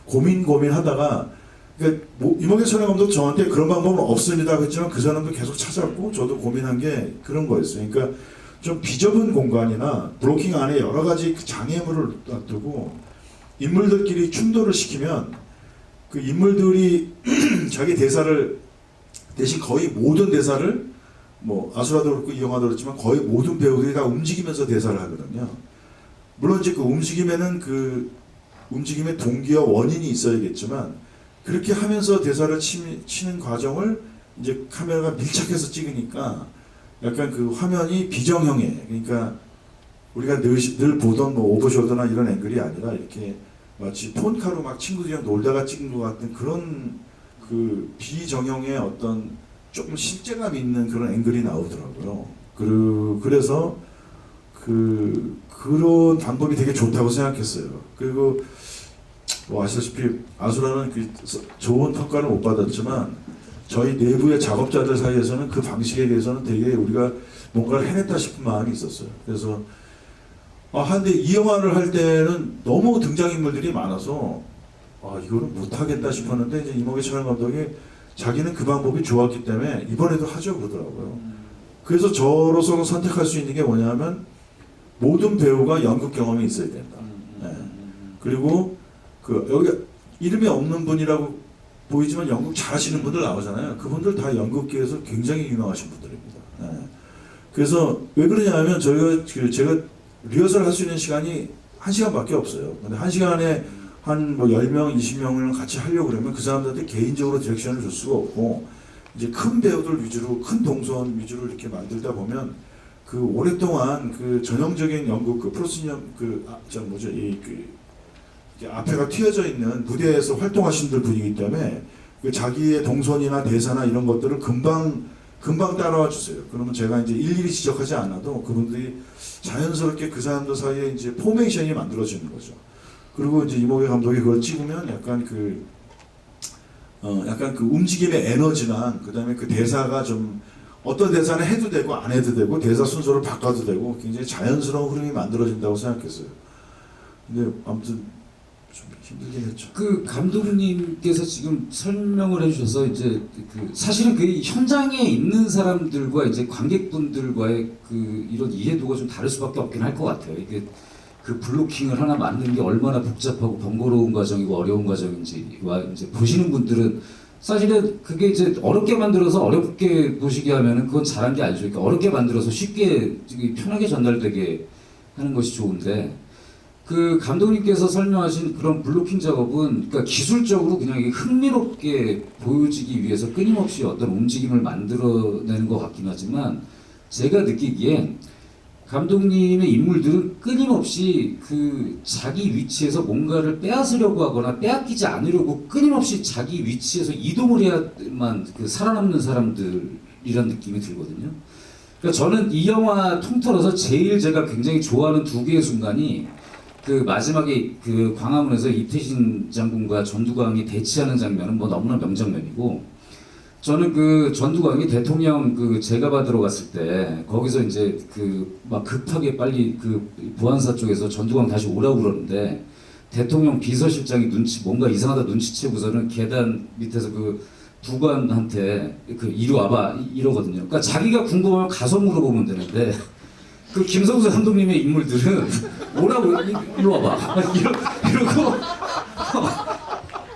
고민하다가 그러니까 뭐 이몽계 촬영 감독 저한테 그런 방법은 없습니다 그랬지만 그 사람도 계속 찾았고 저도 고민한 게 그런 거였어요. 그러니까 좀 비좁은 공간이나 블로킹 안에 여러 가지 그 장애물을 놔두고 인물들끼리 충돌을 시키면 그 인물들이 자기 대사를 대신 거의 모든 대사를 뭐 아수라도 그렇고 이 영화도 그렇지만 거의 모든 배우들이 다 움직이면서 대사를 하거든요. 물론 이제 그 움직임에는 그 움직임의 동기와 원인이 있어야겠지만 그렇게 하면서 대사를 치는 과정을 이제 카메라가 밀착해서 찍으니까 약간 그 화면이 비정형해. 그러니까 우리가 늘 보던 뭐 오버숄더나 이런 앵글이 아니라 이렇게 마치 폰카로 막 친구들이랑 놀다가 찍은 것 같은 그런 그 비정형의 어떤 조금 실제감 있는 그런 앵글이 나오더라고요. 그래서 그런 방법이 되게 좋다고 생각했어요. 그리고 뭐 아시다시피 아수라는 그 좋은 평가를 못 받았지만 저희 내부의 작업자들 사이에서는 그 방식에 대해서는 되게 우리가 뭔가를 해냈다 싶은 마음이 있었어요. 그래서 근데 이 영화를 할 때는 너무 등장인물들이 많아서 이거는 못하겠다 싶었는데 이제 이몽계 촬영 감독이 자기는 그 방법이 좋았기 때문에 이번에도 하죠 그러더라고요. 그래서 저로서는 선택할 수 있는 게 뭐냐면 모든 배우가 연극 경험이 있어야 된다. 네. 그리고 그 여기 이름이 없는 분이라고 보이지만 연극 잘하시는 분들 나오잖아요. 그분들 다 연극계에서 굉장히 유명하신 분들입니다. 네. 그래서 왜 그러냐면 제가 리허설 할 수 있는 시간이 1시간밖에 없어요. 근데 1시간에 한 뭐 10명, 20명을 같이 하려고 그러면 그 사람들한테 개인적으로 디렉션을 줄 수가 없고 이제 큰 배우들 위주로 큰 동선 위주로 이렇게 만들다 보면 그 오랫동안 그 전형적인 연극 그 프로스니엄 앞에가 튀어져 있는 무대에서 활동하신 분이기 때문에 그 자기의 동선이나 대사나 이런 것들을 금방 따라와 주세요. 그러면 제가 이제 일일이 지적하지 않아도 그분들이 자연스럽게 그 사람들 사이에 이제 포메이션이 만들어지는 거죠. 그리고 이제 이몽계 감독이 그걸 찍으면 약간 그 움직임의 에너지나 그다음에 그 대사가 좀 어떤 대사는 해도 되고 안 해도 되고 대사 순서를 바꿔도 되고 굉장히 자연스러운 흐름이 만들어진다고 생각했어요. 근데 아무튼 좀 힘들긴 했죠. 그 감독님께서 지금 설명을 해주셔서 이제 그 사실은 그 현장에 있는 사람들과 이제 관객분들과의 그 이런 이해도가 좀 다를 수밖에 없긴 할 것 같아요. 이게 그 블로킹을 하나 만드는 게 얼마나 복잡하고 번거로운 과정이고 어려운 과정인지와 이제 보시는 분들은 사실은 그게 이제 어렵게 만들어서 어렵게 보시게 하면은 그건 잘한 게 아니죠. 그러니까 어렵게 만들어서 쉽게 편하게 전달되게 하는 것이 좋은데 그 감독님께서 설명하신 그런 블로킹 작업은 그러니까 기술적으로 그냥 흥미롭게 보여지기 위해서 끊임없이 어떤 움직임을 만들어내는 것 같긴 하지만 제가 느끼기엔 감독님의 인물들은 끊임없이 그 자기 위치에서 뭔가를 빼앗으려고 하거나 빼앗기지 않으려고 끊임없이 자기 위치에서 이동을 해야만 그 살아남는 사람들이란 느낌이 들거든요. 그러니까 저는 이 영화 통틀어서 제일 제가 굉장히 좋아하는 두 개의 순간이 그 마지막에 그 광화문에서 이태신 장군과 전두광이 대치하는 장면은 뭐 너무나 명장면이고 저는 그 전두광이 대통령 그 제가 받으러 갔을 때 거기서 이제 그 막 급하게 빨리 그 보안사 쪽에서 전두광 다시 오라고 그러는데 대통령 비서실장이 뭔가 이상하다 눈치채고서는 계단 밑에서 그 두관한테 그 이리 와봐 이러거든요. 그러니까 자기가 궁금하면 가서 물어보면 되는데 그 김성수 감독님의 인물들은 오라고 이리 와봐 이러고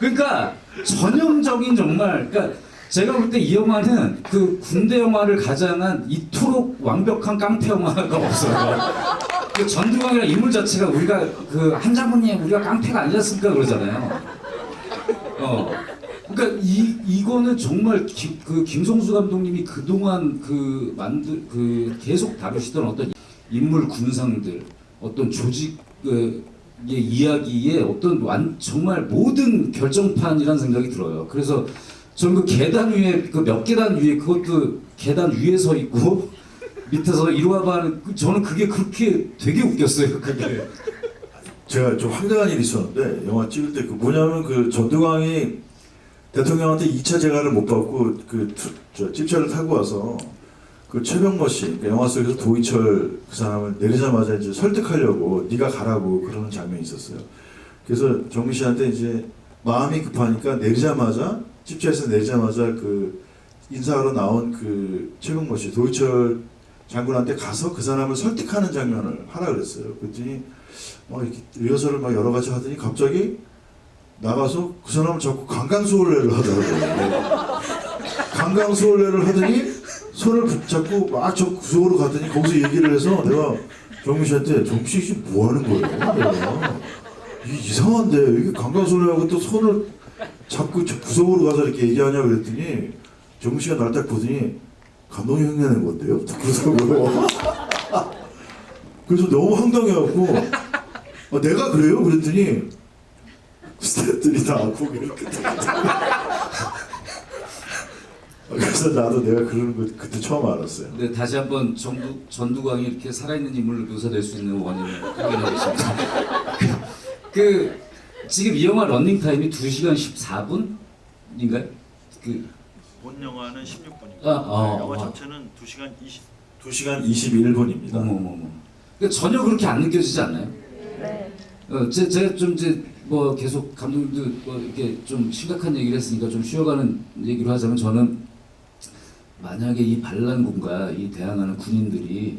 그러니까 전형적인 정말 그러니까 제가 볼 때 이 영화는 그 군대 영화를 가장한 이토록 완벽한 깡패 영화가 없어요. 그 전두광이라는 인물 자체가 우리가 그 한장군님 우리가 깡패가 아니었을까 그러잖아요. 그러니까 이거는 정말 그 김성수 감독님이 그동안 그 계속 다루시던 어떤 인물 군상들, 어떤 조직의 이야기의 어떤 정말 모든 결정판이라는 생각이 들어요. 그래서 저는 그 계단 위에 그 몇 계단 위에 그것도 계단 위에 서 있고 밑에서 이리 와봐 하는 저는 그게 그렇게 되게 웃겼어요. 그게. 제가 좀 황당한 일이 있었는데 영화 찍을 때 그 뭐냐면 그 전두광이 대통령한테 2차 재가를 못 받고 저 찝차를 타고 와서 그 최병모 씨, 그러니까 영화 속에서 도희철 그 사람을 내리자마자 이제 설득하려고 네가 가라고 그러는 장면이 있었어요. 그래서 정민 씨한테 이제 마음이 급하니까 내리자마자 찝차에서 내리자마자 그 인사하러 나온 그 최병모 씨, 도희철 장군한테 가서 그 사람을 설득하는 장면을 하라 그랬어요. 그랬더니 이렇게 리허설을 막 여러 가지 하더니 갑자기 나가서 그 사람을 자꾸 강강수월래를 하더라고요. 강강수월래를 하더니 손을 붙잡고 막 저 구석으로 갔더니 거기서 얘기를 해서 내가 정민 씨한테 정민 씨 지금 뭐 하는 거예요? 내가 이게 이상한데 이게 강강수월래하고 또 손을 잡고 저 구석으로 가서 이렇게 얘기하냐 그랬더니 정민 씨가 날 딱 보더니 감독님 흉내낸 건데요? 그러더라고요. 그래서 너무 황당해갖고 내가 그래요? 그랬더니 스태프들이 다 고개를 그래서 나도 내가 그러는 거 그때 처음 알았어요. 네, 다시 한번 전두광이 이렇게 살아있는 인물로 묘사될 수 있는 원인을 확인하겠습니다. 지금 이 영화 런닝 타임이 2시간 14분인가요? 본 영화는 16분입니다. 영화 전체는 2시간 21분입니다. 어머머머. 그러니까 전혀 그렇게 안 느껴지지 않나요? 네. 제가 좀 이제 뭐 계속 감독님도 뭐 이렇게 좀 심각한 얘기를 했으니까 좀 쉬어가는 얘기로 하자면 저는 만약에 이 반란군과 이 대항하는 군인들이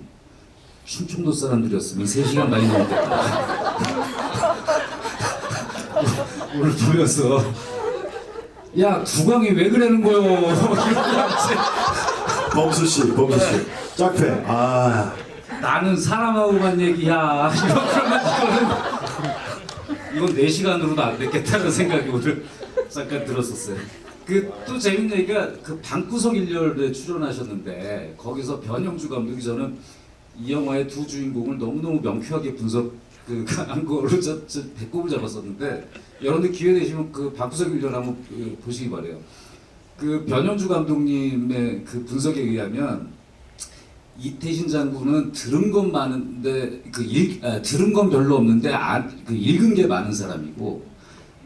충청도 사람들이었으면 3시간 많이 넘었겠다. 오늘 보면서 야 두광이 왜 그러는 거요? 범수 씨, 짝패. 나는 사람하고만 얘기야. 이건 4시간으로도 안 됐겠다는 생각이 오늘 잠깐 들었었어요. 또 재밌는 얘기가 방구석 일렬에 출연하셨는데 거기서 변영주 감독이 저는 이 영화의 두 주인공을 너무너무 명쾌하게 한 거로 배꼽을 잡았었는데 여러분들 기회 되시면 방구석 일렬 한번 보시기 바래요. 변영주 감독님의 분석에 의하면 이태신 장군은 들은 건 많은데 들은 건 별로 없는데 읽은 게 많은 사람이고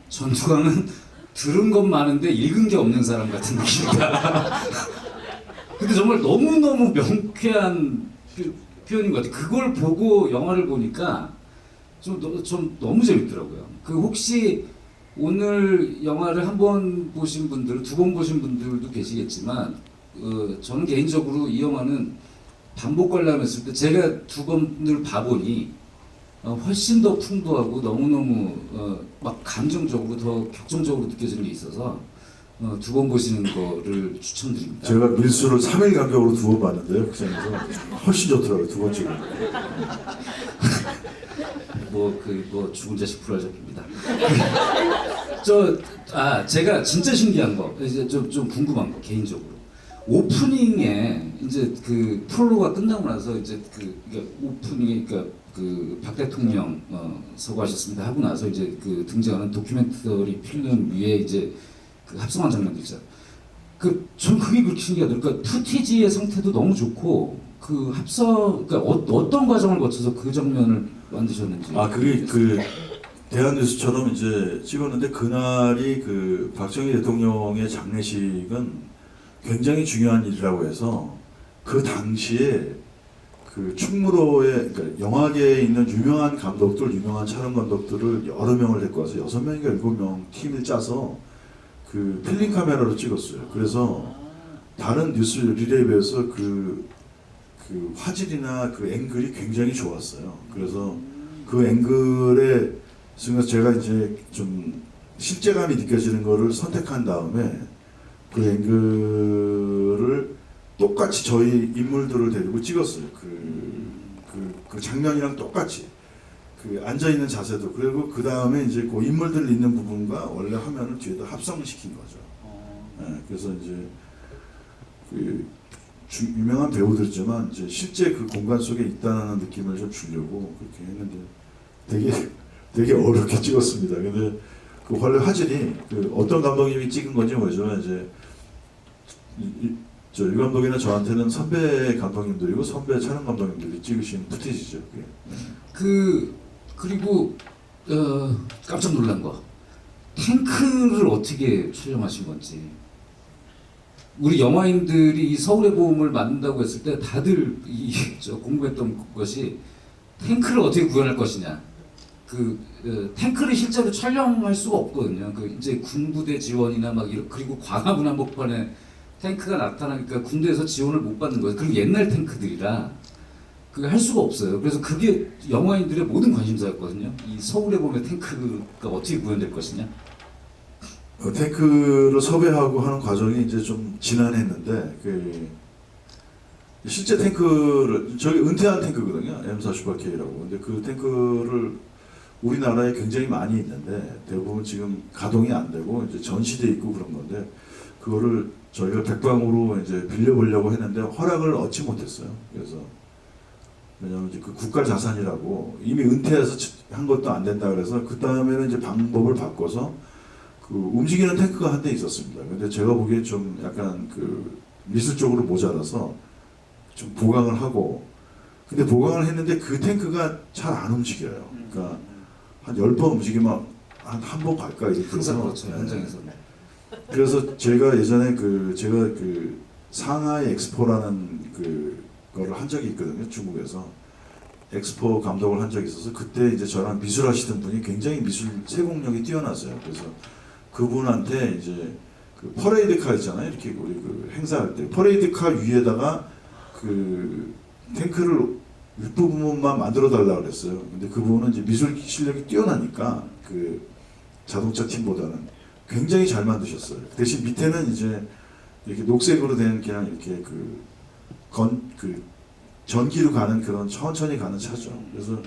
전두광은 들은 건 많은데 읽은 게 없는 사람 같은 느낌이다. 근데 정말 너무너무 명쾌한 표현인 것 같아요. 그걸 보고 영화를 보니까 좀 너무 재밌더라고요. 혹시 오늘 영화를 한 번 보신 분들, 2번 보신 분들도 계시겠지만 저는 개인적으로 이 영화는 반복 관람했을 때 제가 2번을 봐보니 훨씬 더 풍부하고 너무너무 막 감정적으로 더 격정적으로 느껴지는 게 있어서 2번 보시는 거를 추천드립니다. 제가 밀수를 3일 간격으로 2번 봤는데요. 그 장에서 훨씬 좋더라고요. 2번째. 죽은 자식 불알 잡힙니다. 제가 진짜 신기한 거, 이제 좀 궁금한 거 개인적으로. 오프닝에 이제 프롤로가 끝나고 나서 이제 오프닝에 박 대통령 서거하셨습니다 하고 나서 이제 등장하는 도큐멘터리 필름 위에 이제 합성한 장면들 있잖아요. 전 그게 그렇게 신기하더라고요. 그러니까 푸티지의 상태도 너무 좋고 그러니까 어떤 과정을 거쳐서 그 장면을 만드셨는지. 그게 대한뉴스처럼 이제 찍었는데 그날이 박정희 대통령의 장례식은 굉장히 중요한 일이라고 해서 그 당시에 충무로에 그러니까 영화계에 있는 유명한 감독들, 유명한 촬영 감독들을 여러 명을 데리고 와서 6명인가 7명 팀을 짜서 필름 카메라로 찍었어요. 그래서 다른 뉴스 리레이에 비해서 화질이나 앵글이 굉장히 좋았어요. 그래서 앵글에 제가 이제 좀 실제감이 느껴지는 거를 선택한 다음에 앵글을 똑같이 저희 인물들을 데리고 찍었어요. 그 장면이랑 똑같이 그 앉아 있는 자세도 그리고 그 다음에 이제 그 인물들 있는 부분과 원래 화면을 뒤에다 합성시킨 거죠. 예, 그래서 이제 그 유명한 배우들이지만 이제 실제 그 공간 속에 있다는 느낌을 좀 주려고 그렇게 했는데 되게 어렵게 찍었습니다. 근데 그 원래 화질이 그 어떤 감독님이 찍은 건지 모르지만 이제 저 유 감독이나 저한테는 선배 감독님들이고 선배 촬영 감독님들이 찍으신 푸티지죠. 그게. 그리고 깜짝 놀란 거 탱크를 어떻게 촬영하신 건지. 우리 영화인들이 이 서울의 봄을 만든다고 했을 때 다들 공부했던 것이 탱크를 어떻게 구현할 것이냐. 탱크를 실제로 촬영할 수가 없거든요. 이제 군부대 지원이나 그리고 광화문 한복판에 탱크가 나타나니까 군대에서 지원을 못 받는 거예요. 그리고 옛날 탱크들이라 그게 할 수가 없어요. 그래서 그게 영화인들의 모든 관심사였거든요. 이 서울의 봄의 탱크가 어떻게 구현될 것이냐. 탱크를 섭외하고 하는 과정이 이제 좀 지난했는데 실제 탱크를 저기 은퇴한 탱크거든요. M48K라고. 근데 그 탱크를 우리나라에 굉장히 많이 있는데 대부분 지금 가동이 안 되고 이제 전시돼 있고 그런 건데 그거를 저희가 백방으로 이제 빌려보려고 했는데 허락을 얻지 못했어요. 그래서 왜냐하면 이제 그 국가 자산이라고 이미 은퇴해서 한 것도 안 된다 그래서 그 다음에는 이제 방법을 바꿔서 그 움직이는 탱크가 한 대 있었습니다. 근데 제가 보기에 좀 약간 그 미술적으로 모자라서 좀 보강을 하고 근데 보강을 했는데 그 탱크가 잘 안 움직여요. 그러니까 한 10번 움직이면 한 번 갈까 이렇게 항상 그렇죠. 현장에서. 그래서 제가 예전에 제가 상하이 엑스포라는 거를 한 적이 있거든요. 중국에서 엑스포 감독을 한 적이 있어서 그때 이제 저랑 미술하시던 분이 굉장히 미술 세공력이 뛰어나세요. 그래서 그분한테 이제 그 퍼레이드 카 있잖아요. 이렇게 우리 행사할 때 퍼레이드 카 위에다가 탱크를 윗부분만 만들어 달라고 그랬어요. 근데 그분은 이제 미술 실력이 뛰어나니까 자동차 팀보다는 굉장히 잘 만드셨어요. 대신 밑에는 이제 이렇게 녹색으로 된 그냥 이렇게 전기로 가는 그런 천천히 가는 차죠. 그래서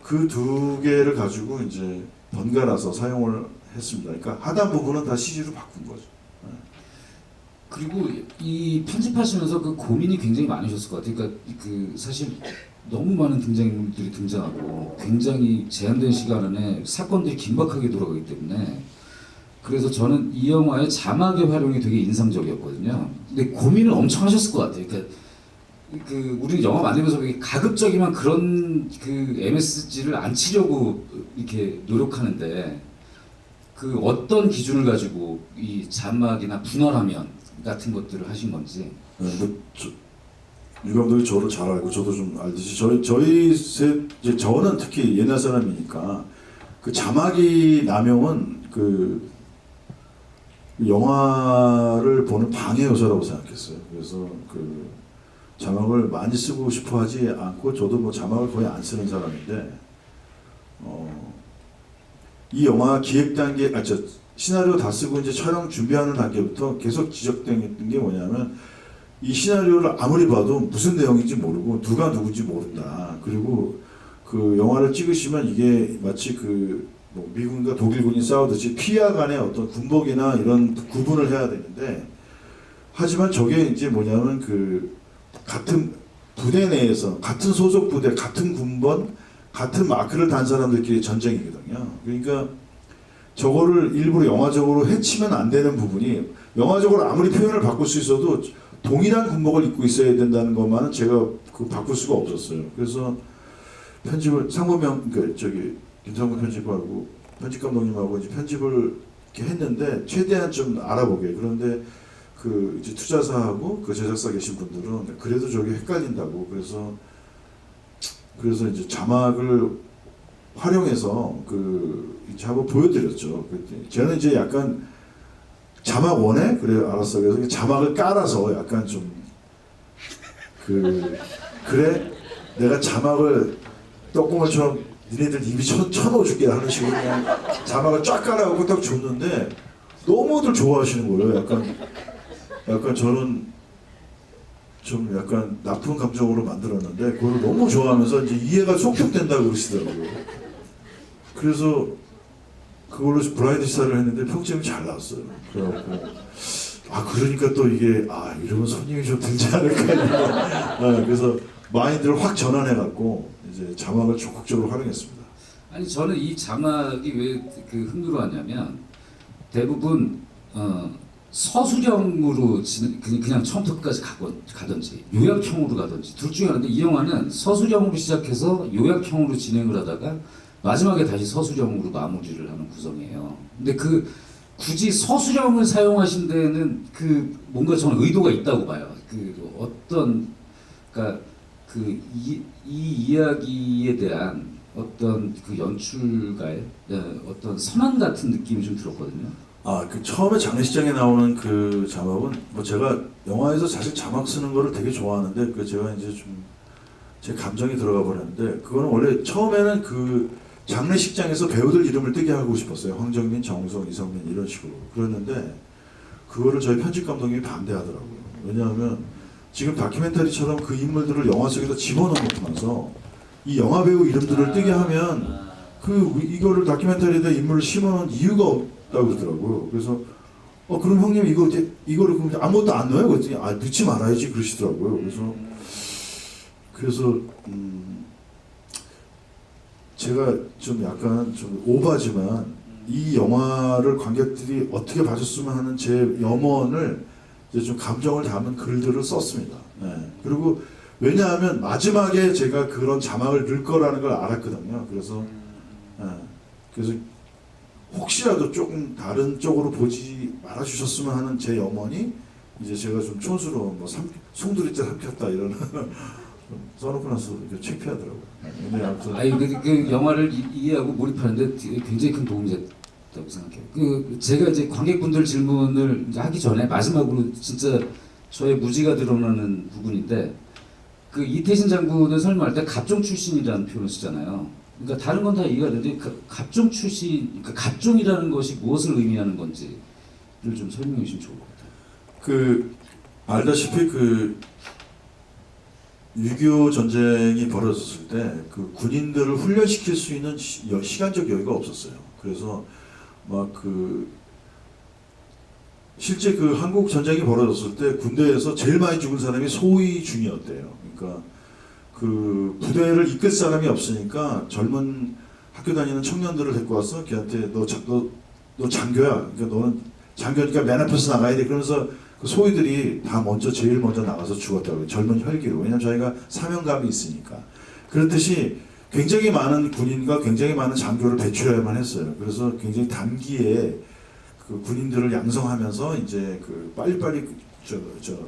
그 두 개를 가지고 이제 번갈아서 사용을 했습니다. 그러니까 하단 부분은 다 CG로 바꾼 거죠. 그리고 이 편집하시면서 고민이 굉장히 많으셨을 것 같아요. 그러니까 사실 너무 많은 등장인물들이 등장하고 굉장히 제한된 시간 안에 사건들이 긴박하게 돌아가기 때문에 그래서 저는 이 영화의 자막의 활용이 되게 인상적이었거든요. 근데 고민을 엄청 하셨을 것 같아요. 그러니까 우리 영화 만들면서 가급적이면 그런 MSG를 안 치려고 이렇게 노력하는데 어떤 기준을 가지고 이 자막이나 분할화면 같은 것들을 하신 건지. 유 감독이 저를 잘 알고 저도 좀 알듯이 저는 특히 옛날 사람이니까 그 자막이 나면은 영화를 보는 방해 요소라고 생각했어요. 그래서 자막을 많이 쓰고 싶어 하지 않고 저도 뭐 자막을 거의 안 쓰는 사람인데 이 영화 기획 단계 시나리오 다 쓰고 이제 촬영 준비하는 단계부터 계속 지적된 게 뭐냐면 이 시나리오를 아무리 봐도 무슨 내용인지 모르고 누가 누군지 모른다. 그리고 영화를 찍으시면 이게 마치 미군과 독일군이 싸우듯이 피와 간의 어떤 군복이나 이런 구분을 해야 되는데 하지만 저게 이제 뭐냐면 같은 부대 내에서 같은 소속 부대, 같은 군번, 같은 마크를 단 사람들끼리 전쟁이거든요. 그러니까 저거를 일부러 영화적으로 해치면 안 되는 부분이 영화적으로 아무리 표현을 바꿀 수 있어도 동일한 군복을 입고 있어야 된다는 것만은 제가 바꿀 수가 없었어요. 그래서 편집을 상범형 김상범 편집하고 편집 감독님하고 이제 편집을 이렇게 했는데 최대한 좀 알아보게. 그런데 이제 투자사하고 제작사 계신 분들은 그래도 저게 헷갈린다고. 그래서 이제 자막을 활용해서 이제 한번 보여드렸죠. 저는 이제 약간 자막 원해? 그래 알았어. 그래서 자막을 깔아서 약간 좀 그래 내가 자막을 떡고물처럼 니네들 입이 쳐넣어줄게 하는 식으로 그냥 자막을 쫙 깔아갖고 딱 줬는데 너무들 좋아하시는 거예요. 약간 저는 좀 약간 나쁜 감정으로 만들었는데 그걸 너무 좋아하면서 이제 이해가 쏙쏙 된다고 그러시더라고요. 그래서 그걸로 브라이드 시사를 했는데 평점이 잘 나왔어요. 그래갖고 그러니까 또 이게 이러면 손님이 좀 들지 않을까. 그래서 마인드를 확 전환해갖고 이제 자막을 적극적으로 활용했습니다. 아니 저는 이 자막이 왜 그 흥미로웠냐면 대부분 서술형으로 그냥 처음부터 끝까지 가든지 요약형으로 가든지 둘 중에 하나인데 이 영화는 서술형으로 시작해서 요약형으로 진행을 하다가 마지막에 다시 서술형으로 마무리를 하는 구성이에요. 근데 그 굳이 서술형을 사용하신 데는 그 뭔가 저는 의도가 있다고 봐요. 그 어떤 그러니까 그 이 이야기에 대한 어떤 그 연출가의 어떤 선언 같은 느낌이 좀 들었거든요. 그 처음에 장례식장에 나오는 그 자막은 뭐 제가 영화에서 사실 자막 쓰는 거를 되게 좋아하는데 그 제가 이제 좀 제 감정이 들어가 버렸는데 그거는 원래 처음에는 그 장례식장에서 배우들 이름을 뜨게 하고 싶었어요. 황정민, 정우성, 이성민 이런 식으로. 그랬는데 그거를 저희 편집 감독님이 반대하더라고요. 왜냐하면 지금 다큐멘터리처럼 그 인물들을 영화 속에다 집어넣고 나서 이 영화 배우 이름들을 뜨게 하면 이거를 다큐멘터리에다 인물을 심어놓은 이유가 없다고 그러더라고요. 그래서 그럼 형님 이거를 그럼 아무것도 안 넣어요? 그랬더니 넣지 말아야지 그러시더라고요. 그래서 제가 좀 약간 좀 오바지만 이 영화를 관객들이 어떻게 봐줬으면 하는 제 염원을 이제 좀 감정을 담은 글들을 썼습니다. 그리고 왜냐하면 마지막에 제가 그런 자막을 넣을 거라는 걸 알았거든요. 그래서 혹시라도 조금 다른 쪽으로 보지 말아주셨으면 하는 제 염원이 이제 제가 좀 촌스러운 송두리째 삼켰다 이런 써놓고 나서 이렇게 창피하더라고요. 근데 아무튼 그 영화를 이해하고 몰입하는데 굉장히 큰 도움이 됐다고 생각해요. 제가 이제 관객분들 질문을 이제 하기 전에 마지막으로 진짜 저의 무지가 드러나는 부분인데 그 이태신 장군을 설명할 때 갑종 출신이라는 표현을 쓰잖아요. 그러니까 다른 건 다 이해가 되는데 갑종 출신, 그러니까 갑종이라는 것이 무엇을 의미하는 건지를 좀 설명해 주시면 좋을 것 같아요. 알다시피 6.25 전쟁이 벌어졌을 때 그 군인들을 훈련시킬 수 있는 시간적 여유가 없었어요. 그래서 실제 그 한국 전쟁이 벌어졌을 때 군대에서 제일 많이 죽은 사람이 소위 중이었대요. 그러니까 그 부대를 이끌 사람이 없으니까 젊은 학교 다니는 청년들을 데리고 와서 걔한테 너 장교야. 그러니까 너는 장교니까 맨 앞에서 나가야 돼. 그러면서 그 소위들이 다 제일 먼저 나가서 죽었다고요. 젊은 혈기로. 왜냐면 자기가 사명감이 있으니까. 그렇듯이 굉장히 많은 군인과 굉장히 많은 장교를 배출해야만 했어요. 그래서 굉장히 단기에 그 군인들을 양성하면서 이제 빨리빨리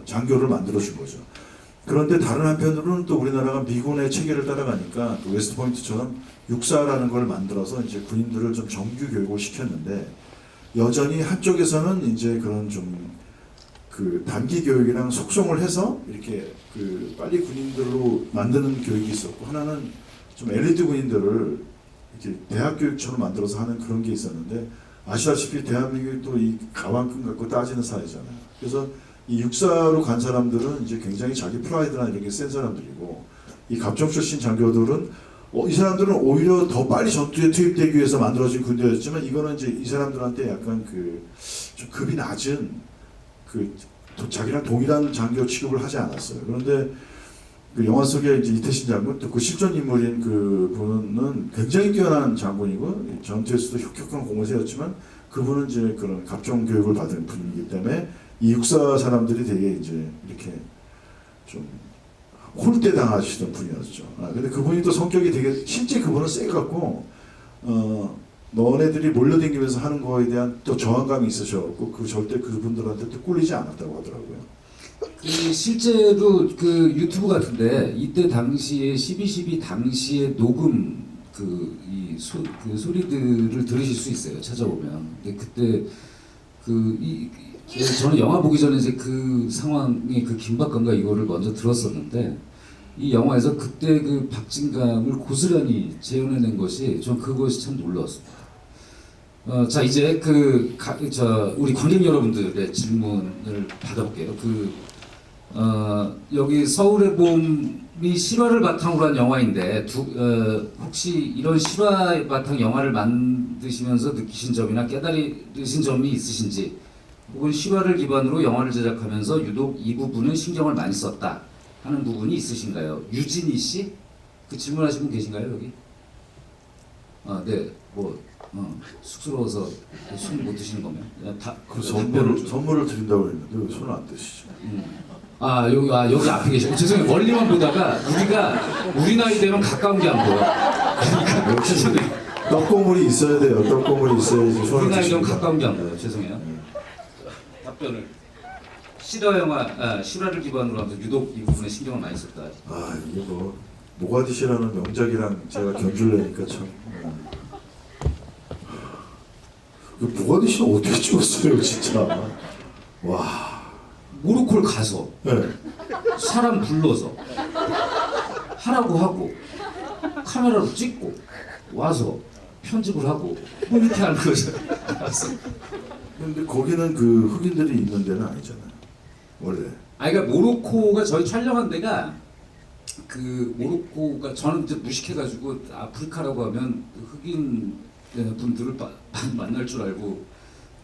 장교를 만들어준 거죠. 그런데 다른 한편으로는 또 우리나라가 미군의 체계를 따라가니까 그 웨스트포인트처럼 육사라는 걸 만들어서 이제 군인들을 좀 정규 교육을 시켰는데 여전히 한쪽에서는 이제 그런 좀 단기 교육이랑 속성을 해서 이렇게 빨리 군인들로 만드는 교육이 있었고 하나는 좀 엘리트 군인들을 이렇게 대학 교육처럼 만들어서 하는 그런 게 있었는데 아시다시피 대한민국이 또 이 가방끈 갖고 따지는 사회잖아요. 그래서 이 육사로 간 사람들은 이제 굉장히 자기 프라이드나 이런 게 센 사람들이고 이 갑종 출신 장교들은 이 사람들은 오히려 더 빨리 전투에 투입되기 위해서 만들어진 군대였지만 이거는 이제 이 사람들한테 약간 좀 급이 낮은 자기랑 동일한 장교 취급을 하지 않았어요. 그런데 그 영화 속에 이제 이태신 장군 또 그 실존 인물인 그 분은 굉장히 뛰어난 장군이고 전투에서도 혁혁한 공을 세웠지만 그분은 이제 그런 갑종 교육을 받은 분이기 때문에 이 육사 사람들이 되게 이제 이렇게 좀 홀대 당하시던 분이었죠. 근데 그분이 또 성격이 되게 실제 그분은 세갖고 너네들이 몰려다니면서 하는 거에 대한 또 저항감이 있으셔갖고 절대 그분들한테 또 꿀리지 않았다고 하더라고요. 실제로 그 유튜브 같은데 이때 당시에 12.12 당시에 녹음 소리들을 들으실 수 있어요. 찾아보면. 근데 그때 저는 영화 보기 전에 이제 그 상황의 그 긴박감과 이거를 먼저 들었었는데 이 영화에서 그때 그 박진감을 고스란히 재현해낸 것이 전 그것이 참 놀라웠습니다. 자 이제 우리 관객 여러분들의 질문을 받아볼게요. 여기 서울의 봄이 실화를 바탕으로 한 영화인데 혹시 이런 실화 바탕 영화를 만드시면서 느끼신 점이나 깨달으신 점이 있으신지, 혹은 실화를 기반으로 영화를 제작하면서 유독 이 부분은 신경을 많이 썼다 하는 부분이 있으신가요? 유진희 씨? 그 질문하신 분 계신가요 여기? 네, 쑥스러워서 손 못 드시는 거면 다 그 답변을 좀. 선물을 드린다고 했는데 왜 손을 안 드시죠? 여기 앞에 계시고 죄송해요. 멀리만 보다가 우리 나이 되면 가까운 게 안 보여. 그러니까 역시 죄송해요. 떡고물이 있어야 돼요. 떡고물이 있어야지 우리 손을 나이 되면 드십니다. 가까운 게 안 보여. 죄송해요. 답변을 실화를 기반으로 하면서 유독 이 부분에 신경을 많이 썼다. 이게 모가디시라는 명작이랑 제가 견줄래니까 참. 그 모가디시는 어떻게 찍었어요, 진짜. 와. 모로코를 가서 네. 사람 불러서 하라고 하고 카메라로 찍고 와서 편집을 하고 뭐 이렇게 하는 거죠. 근데 거기는 그 흑인들이 있는 데는 아니잖아요. 원래. 그러니까 모로코가 저희 촬영한 데가 그 모로코가 저는 이제 무식해가지고 아프리카라고 하면 흑인 분들을 많이 만날 줄 알고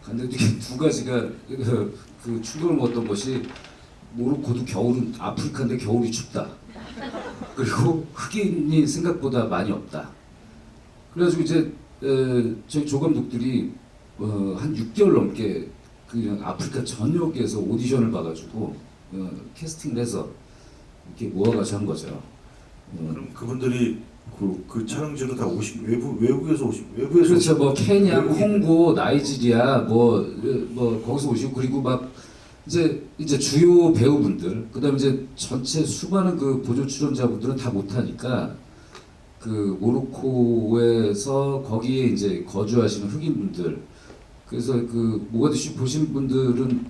갔는데 이게 두 가지가 그 충격을 먹었던 것이, 모로코도 겨울은 아프리카인데 겨울이 춥다. 그리고 흑인이 생각보다 많이 없다. 그래가지고 이제 저희 조 감독들이 한 6개월 넘게 그냥 아프리카 전역에서 오디션을 봐가지고 캐스팅을 해서 이렇게 모아가지고 한 거죠. 그럼 그분들이 그 촬영지로 다 외부에서 외부에서 그렇죠. 오신 뭐 케냐, 외국인. 콩고, 나이지리아 뭐 거기서 오시고, 그리고 막 이제 주요 배우분들, 그다음에 이제 전체 수많은 그 보조 출연자분들은 다 못하니까 그 모로코에서 거기에 이제 거주하시는 흑인분들, 그래서 그 모가디슈 보신 분들은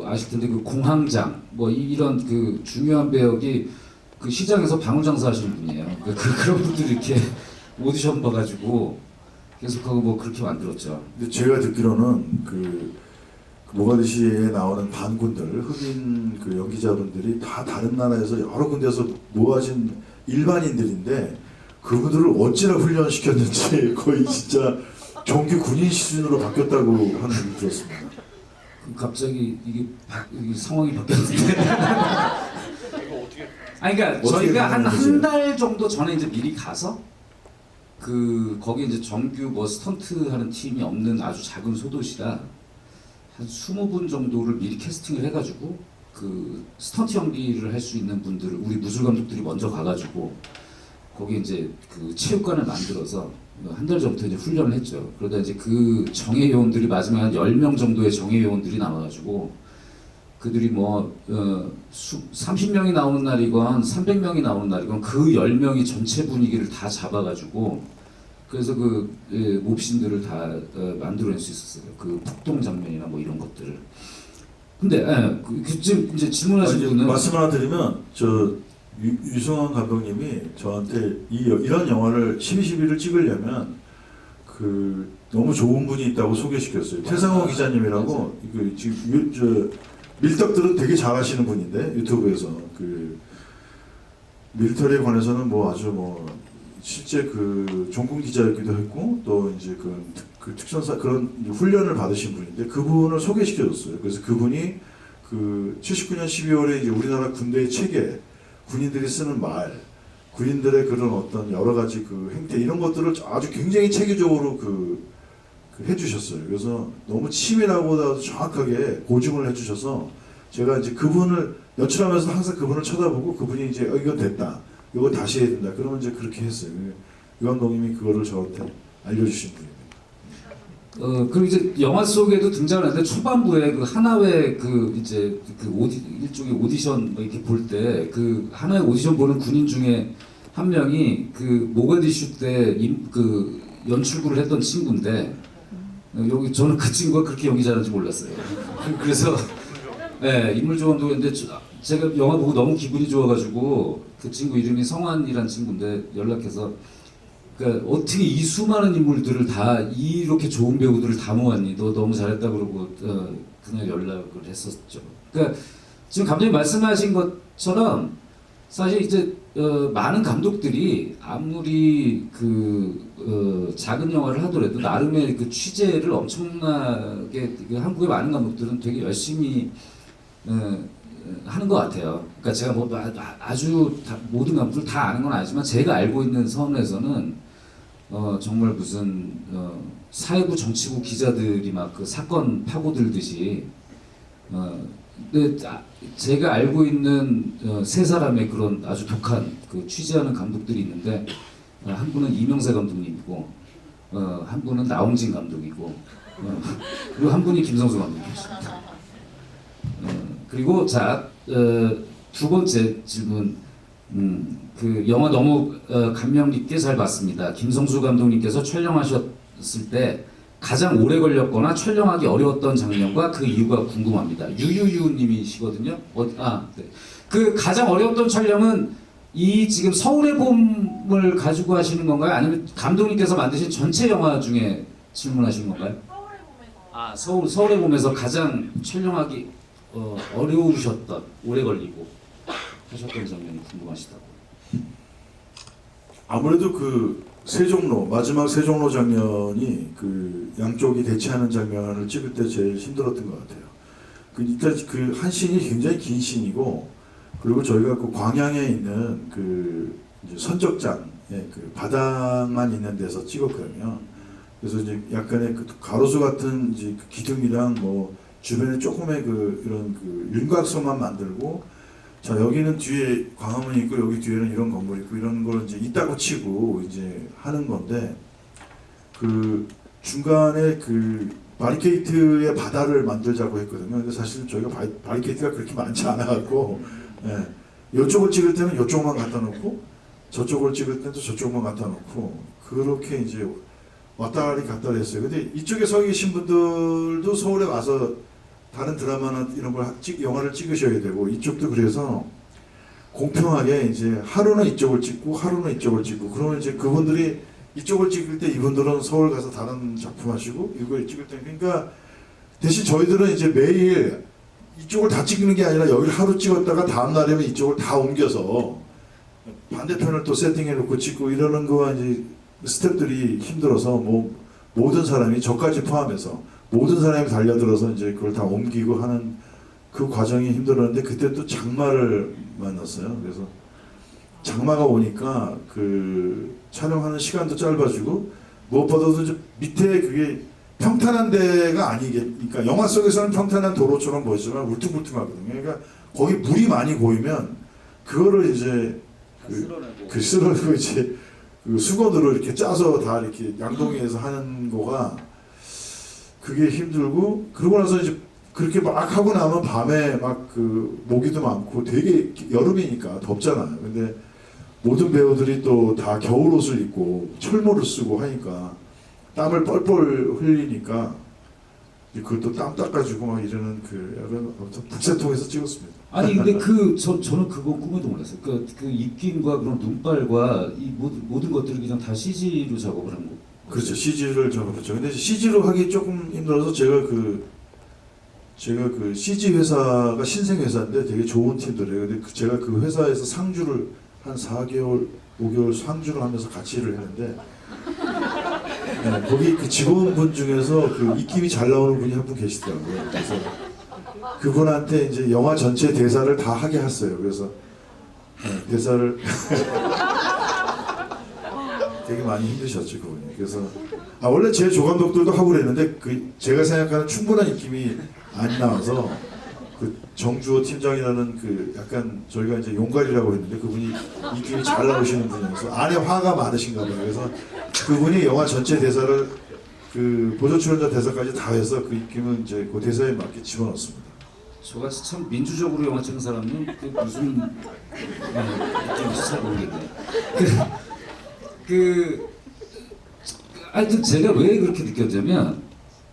아실 텐데 그 공황장 뭐 이런 그 중요한 배역이 그 시장에서 방울 장사하시는 분이에요. 그런 분들이 이렇게 오디션 봐가지고 계속하고 뭐 그렇게 만들었죠. 근데 제가 듣기로는 그 모가디시에 나오는 반군들 흑인 그 연기자분들이 다 다른 나라에서 여러 군데서 모아진 일반인들인데 그분들을 어찌나 훈련시켰는지 거의 진짜 정규 군인 수준으로 바뀌었다고 하는 얘기 들었습니다. 갑자기 이게 상황이 바뀌었는데. 그러니까 어떻게 저희가 한 가능하지? 달 정도 전에 이제 미리 가서 거기 이제 정규 뭐 스턴트 하는 팀이 없는 아주 작은 소도시라 한 20분 정도를 미리 캐스팅을 해가지고 그 스턴트 연기를 할 수 있는 분들을 우리 무술 감독들이 먼저 가가지고 거기 이제 그 체육관을 만들어서 한 달 전부터 이제 훈련을 했죠. 그러다 이제 그 정예 요원들이 마지막에 한 10명 정도의 정예 요원들이 나와가지고 그들이 30명이 나오는 날이건 300명이 나오는 날이건 그 10명이 전체 분위기를 다 잡아가지고 그래서 몹신들을 다 만들어낼 수 있었어요. 그 폭동 장면이나 뭐 이런 것들을. 근데 지금 이제 질문하신 분은 말씀 하나 드리면 유승환 감독님이 저한테 이런 영화를 12.12를 찍으려면 그 너무 좋은 분이 있다고 소개시켰어요. 태상호 기자님이라고 지금 밀떡들은 되게 잘하시는 분인데 유튜브에서 그 밀터리에 관해서는 아주 실제 그 종군 기자이기도 했고 또 이제 그 특전사 그런 훈련을 받으신 분인데 그분을 소개시켜줬어요. 그래서 그분이 그 79년 12월에 이제 우리나라 군대의 체계, 군인들이 쓰는 말, 군인들의 그런 어떤 여러 가지 그 행태 이런 것들을 아주 굉장히 체계적으로 해주셨어요. 그래서 너무 치밀하고 정확하게 고증을 해주셔서 제가 이제 그분을 연출하면서 항상 그분을 쳐다보고 그분이 이제 이거 됐다, 이거 다시 해야 된다. 그러면 이제 그렇게 했어요. 유 감독님이 그거를 저한테 알려주신 분입니다. 그리고 이제 영화 속에도 등장을 하는데 초반부에 그 하나회 일종의 오디션 이렇게 볼 때 그 하나회 오디션 보는 군인 중에 한 명이 그 모가디슈 때 연출부를 했던 친구인데 여기 저는 그 친구가 그렇게 연기 잘하는지 몰랐어요. 그래서 인물 조감도 했는데 제가 영화 보고 너무 기분이 좋아가지고 그 친구 이름이 성환이라는 친구인데 연락해서 그러니까 어떻게 이 수많은 인물들을 다 이렇게 좋은 배우들을 다 모았니? 너 너무 잘했다 그러고 그냥 연락을 했었죠. 그러니까 지금 감독님 말씀하신 것처럼 사실 이제 많은 감독들이 아무리 작은 영화를 하더라도 나름의 그 취재를 엄청나게 그 한국의 많은 감독들은 되게 열심히 하는 것 같아요. 그러니까 제가 뭐 아주 모든 감독들 다 아는 건 아니지만 제가 알고 있는 선에서는 정말 무슨 사회부 정치부 기자들이 막 그 사건 파고들듯이 근데 제가 알고 있는 세 사람의 그런 아주 독한 그 취재하는 감독들이 있는데 한 분은 이명세 감독님이고 한 분은 나홍진 감독이고 그리고 한 분이 김성수 감독님이십니다. 그리고 두 번째 질문 그 영화 너무 감명 깊게 잘 봤습니다. 김성수 감독님께서 촬영하셨을 때 가장 오래 걸렸거나 촬영하기 어려웠던 장면과 그 이유가 궁금합니다. 유유유님이시거든요. 네. 그 가장 어려웠던 촬영은 이 지금 서울의 봄을 가지고 하시는 건가요? 아니면 감독님께서 만드신 전체 영화 중에 질문하시는 건가요? 서울의 봄에서 가장 촬영하기 어려우셨던, 오래 걸리고 하셨던 장면이 궁금하시다고. 아무래도 그 세종로 마지막 세종로 장면이 그 양쪽이 대치하는 장면을 찍을 때 제일 힘들었던 것 같아요. 일단 그 한 씬이 굉장히 긴 씬이고 그리고 저희가 그 광양에 있는 그 이제 선적장에 그 바닥만 있는 데서 찍었거든요. 그래서 이제 약간의 그 가로수 같은 이제 그 기둥이랑 뭐 주변에 조금의 그 이런 그 윤곽선만 만들고 자 여기는 뒤에 광화문이 있고 여기 뒤에는 이런 건물이 있고 이런 걸 이제 있다고 치고 이제 하는 건데 그 중간에 그 바리케이트의 바다를 만들자고 했거든요. 근데 사실 저희가 바리케이트가 그렇게 많지 않아갖고 이쪽을 찍을 때는 이쪽만 갖다 놓고 저쪽을 찍을 때도 저쪽만 갖다 놓고 그렇게 이제 왔다 갔다 했어요. 근데 이쪽에 서 계신 분들도 서울에 와서 다른 드라마나 이런 걸 영화를 찍으셔야 되고 이쪽도 그래서 공평하게 이제 하루는 이쪽을 찍고 하루는 이쪽을 찍고 그러면 이제 그분들이 이쪽을 찍을 때 이분들은 서울 가서 다른 작품 하시고 이걸 찍을 때 그러니까 대신 저희들은 이제 매일 이쪽을 다 찍는 게 아니라 여기를 하루 찍었다가 다음 날이면 이쪽을 다 옮겨서 반대편을 또 세팅해 놓고 찍고 이러는 거와 이제 스태프들이 힘들어서 뭐 모든 사람이 저까지 포함해서 모든 사람이 달려들어서 이제 그걸 다 옮기고 하는 그 과정이 힘들었는데 그때 또 장마를 만났어요. 그래서 장마가 오니까 그 촬영하는 시간도 짧아지고 무엇보다도 이제 밑에 그게 평탄한 데가 아니니까 영화 속에서는 평탄한 도로처럼 보이지만 울퉁불퉁하거든요. 그러니까 거기 물이 많이 고이면 그거를 이제 그 쓸어내고 이제 그 수건으로 이렇게 짜서 다 이렇게 양동이에서 하는 거가 그게 힘들고 그러고 나서 이제 그렇게 막 하고 나면 밤에 막 그 모기도 많고 되게 여름이니까 덥잖아요. 근데 모든 배우들이 또 다 겨울 옷을 입고 철모를 쓰고 하니까 땀을 뻘뻘 흘리니까 그것도 땀 닦아주고 막 이러는 그 약간 아무튼 북새통에서 찍었습니다. 아니 근데 저는 그거 꿈에도 몰랐어요. 그 입김과 그런 눈발과 이 모든 것들을 그냥 다 CG로 작업을 한 거. 그렇죠. CG를 작업했죠. 근데 CG로 하기 조금 힘들어서 제가 그 CG 회사가 신생 회사인데 되게 좋은 팀들이에요. 근데 제가 그 회사에서 상주를 한 4개월, 5개월 상주를 하면서 같이 일을 했는데 네, 거기 그 직원분 중에서 그 입김이 잘 나오는 분이 한 분 계시더라고요. 그래서 그분한테 이제 영화 전체 대사를 다 하게 했어요. 그래서 대사를 되게 많이 힘드셨죠 그분이. 그래서 원래 제 조감독들도 하고 그랬는데 그 제가 생각하는 충분한 입김이 안 나와서 그 정주호 팀장이라는 그 약간 저희가 이제 용갈이라고 했는데 그분이 입김이 잘 나오시는 분이어서 안에 화가 많으신가 봐요. 그래서 그분이 영화 전체 대사를 그 보조 출연자 대사까지 다 해서 그 입김은 이제 그 대사에 맞게 집어넣습니다. 저같이 참 민주적으로 영화 찍는 사람은 그 무슨 느낌인지 잘 모르겠네요. 하여튼 제가 왜 그렇게 느꼈냐면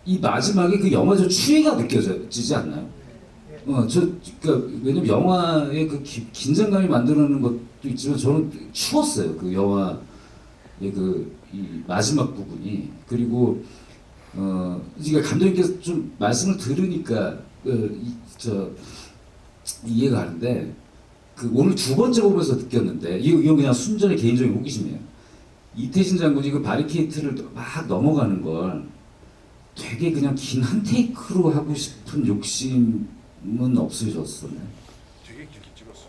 이 마지막에 그 영화적 추위가 느껴지지 않나요? 그러니까 왜냐면 영화의 그 긴장감이 만들어내는 것도 있지만 저는 추웠어요. 그 영화의 이 마지막 부분이. 그리고 그러니까 감독님께서 좀 말씀을 들으니까 이해가 가는데 그 오늘 두 번째 보면서 느꼈는데 이건 그냥 순전히 개인적인 호기심이에요. 이태신 장군이 그 바리케이트를 막 넘어가는 걸 되게 그냥 긴 한 테이크로 하고 싶은 욕심은 없으셨었네. 되게 길게 찍었어.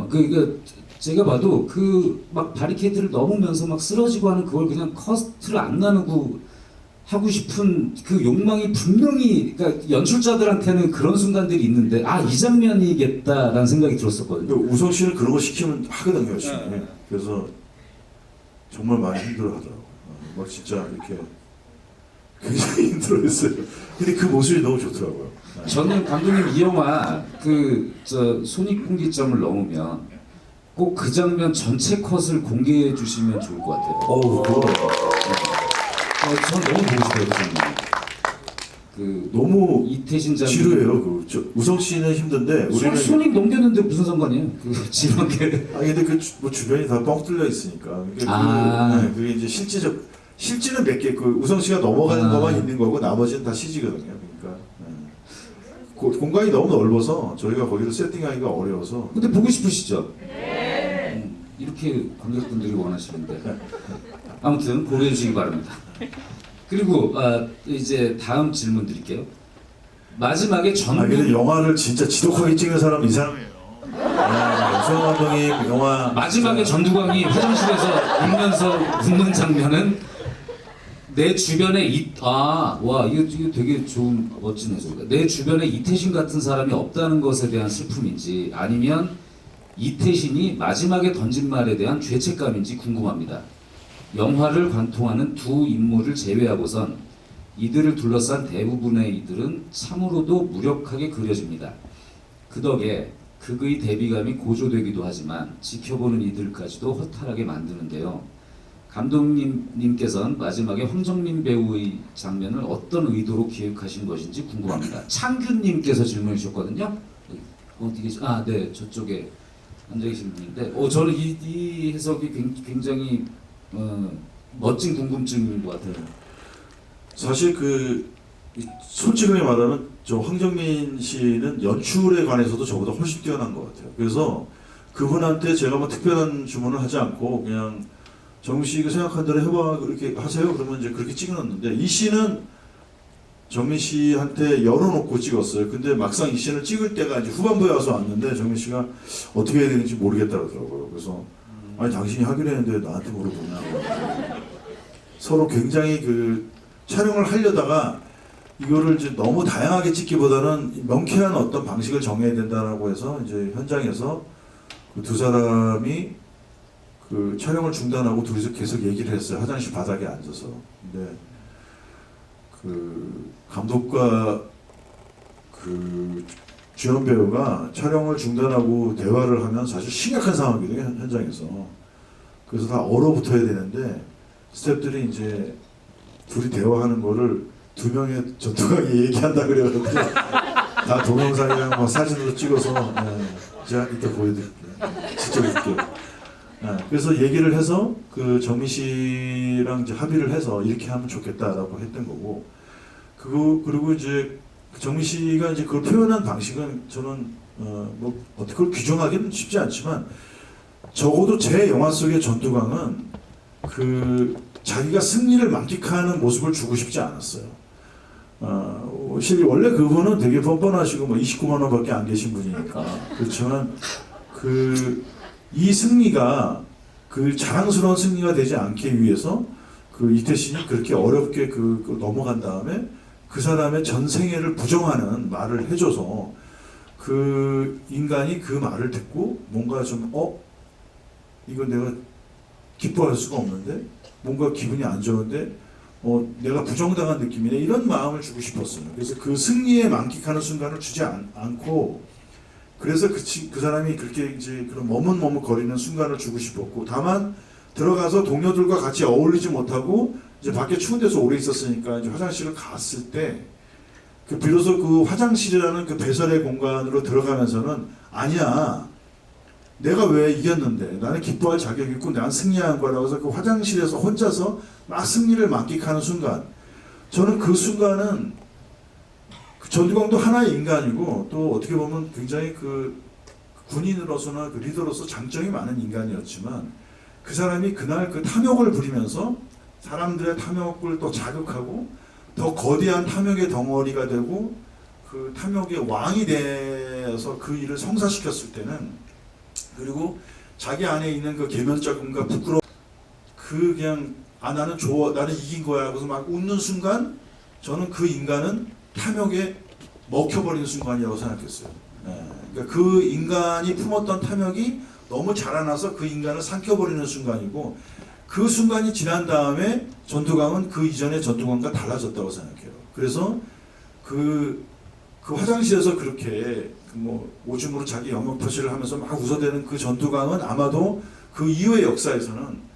그러니까 제가 봐도 그 막 바리케이트를 넘으면서 막 쓰러지고 하는 그걸 그냥 커트를 안 나누고 하고 싶은 그 욕망이 분명히 그러니까 연출자들한테는 그런 순간들이 있는데 아 이 장면이겠다라는 생각이 들었었거든요. 우성 씨는 그런 거 시키면 하거든요, 열심히. 네. 그래서 정말 많이 힘들어하더라고요. 막 진짜 이렇게 굉장히 힘들어했어요. 근데 그 모습이 너무 좋더라고요. 네. 저는 감독님 이 영화 그 저 손익분기점을 넘으면 꼭 그 장면 전체 컷을 공개해 주시면 좋을 것 같아요. 그거 전 너무 보고 싶어요 그 장면. 그 너무 이태신 장군 지루해요. 우성 씨는 힘든데 우리는 손익 넘겼는데 무슨 상관이에요? 그 지루한 게. 근데 뭐 주변이 다 뻥 뚫려 있으니까. 그게 이제 실제는 몇 개, 우성 씨가 넘어가는 것만 있는 거고 나머지는 다 CG거든요. 그러니까 공간이 너무 넓어서 저희가 거기를 세팅하기가 어려워서. 근데 보고 싶으시죠? 이렇게 관객분들이 원하시는데 아무튼 고려해 주시기 바랍니다. 그리고 이제 다음 질문 드릴게요. 마지막에 근데 전국 영화를 진짜 지독하게 찍는 사람은 이 사람이에요. 유승환 감독님 영화 마지막에 전두광이 화장실에서 울면서 웃는 장면은 내 주변에 이거 되게 좋은 멋진 해석이다. 내 주변에 이태신 같은 사람이 없다는 것에 대한 슬픔인지 아니면 이태신이 마지막에 던진 말에 대한 죄책감인지 궁금합니다. 영화를 관통하는 두 인물을 제외하고선 이들을 둘러싼 대부분의 이들은 참으로도 무력하게 그려집니다. 그 덕에 극의 대비감이 고조되기도 하지만 지켜보는 이들까지도 허탈하게 만드는데요. 감독님께서는 마지막에 황정민 배우의 장면을 어떤 의도로 기획하신 것인지 궁금합니다. 창균님께서 질문해 주셨거든요. 어디 계시? 네, 저쪽에 앉아 계신 분인데, 저는 이 해석이 굉장히 멋진 궁금증인 것 같아요. 사실 솔직하게 말하면 저 황정민 씨는 연출에 관해서도 저보다 훨씬 뛰어난 것 같아요. 그래서 그분한테 제가 뭐 특별한 주문을 하지 않고 그냥 정민 씨가 생각한 대로 해봐 그렇게 하세요. 그러면 이제 그렇게 찍어놨는데 이 씨는 정민 씨한테 열어놓고 찍었어요. 근데 막상 이 씨는 찍을 때가 이제 후반부에 와서 왔는데 정민 씨가 어떻게 해야 되는지 모르겠다 그러더라고요. 그래서 아니 당신이 하기로 했는데 나한테 물어보냐고. 서로 굉장히 촬영을 하려다가 이거를 이제 너무 다양하게 찍기보다는 명쾌한 어떤 방식을 정해야 된다라고 해서 이제 현장에서 그 두 사람이 촬영을 중단하고 둘이서 계속 얘기를 했어요. 화장실 바닥에 앉아서. 근데 감독과 주연 배우가 촬영을 중단하고 대화를 하면 사실 심각한 상황이거든요, 현장에서. 그래서 다 얼어붙어야 되는데 스태프들이 이제 둘이 대화하는 거를 두 명의 전투강이 얘기한다 그래가지고 다 동영상이랑 막 사진으로 찍어서 제가 이따 보여드릴게요. 진짜 웃겨요. 그래서 얘기를 해서 정민 씨랑 이제 합의를 해서 이렇게 하면 좋겠다라고 했던 거고, 그리고 이제 정민 씨가 이제 그걸 표현한 방식은 저는 뭐 어떻게 그걸 규정하기는 쉽지 않지만 적어도 제 영화 속의 전두광은 자기가 승리를 만끽하는 모습을 주고 싶지 않았어요. 원래 그분은 되게 뻔뻔하시고 뭐 29만 원밖에 안 계신 분이니까. 그렇지만 이 승리가 자랑스러운 승리가 되지 않기 위해서 이태신이 그렇게 어렵게 넘어간 다음에 그 사람의 전생애를 부정하는 말을 해줘서 인간이 그 말을 듣고 뭔가 좀 이거 내가 기뻐할 수가 없는데 뭔가 기분이 안 좋은데 내가 부정당한 느낌이네 이런 마음을 주고 싶었어요. 그래서 그 승리에 만끽하는 순간을 주지 않고 그래서 그 사람이 그렇게 이제 그런 머뭇머뭇거리는 순간을 주고 싶었고, 다만 들어가서 동료들과 같이 어울리지 못하고 이제 밖에 추운 데서 오래 있었으니까 이제 화장실을 갔을 때 비로소 화장실이라는 배설의 공간으로 들어가면서는 아니야 내가 왜 이겼는데 나는 기뻐할 자격이 있고 난 승리한 거라고 해서 화장실에서 혼자서 막 승리를 만끽하는 순간, 저는 그 순간은 전두광도 하나의 인간이고 또 어떻게 보면 굉장히 그 군인으로서나 그 리더로서 장점이 많은 인간이었지만 그 사람이 그날 그 탐욕을 부리면서 사람들의 탐욕을 또 자극하고 더 거대한 탐욕의 덩어리가 되고 그 탐욕의 왕이 되어서 그 일을 성사시켰을 때는 그리고 자기 안에 있는 그 계면적음과 부끄러움 그 그냥 나는 좋아 나는 이긴 거야 하고서 막 웃는 순간 저는 그 인간은 탐욕에 먹혀버리는 순간이라고 생각했어요. 그러니까 그 인간이 품었던 탐욕이 너무 자라나서 그 인간을 삼켜버리는 순간이고 그 순간이 지난 다음에 전두광은 그 이전의 전두광과 달라졌다고 생각해요. 그래서 그 화장실에서 그렇게 뭐 오줌으로 자기 영역 표시를 하면서 막 웃어대는 그 전두광은 아마도 그 이후의 역사에서는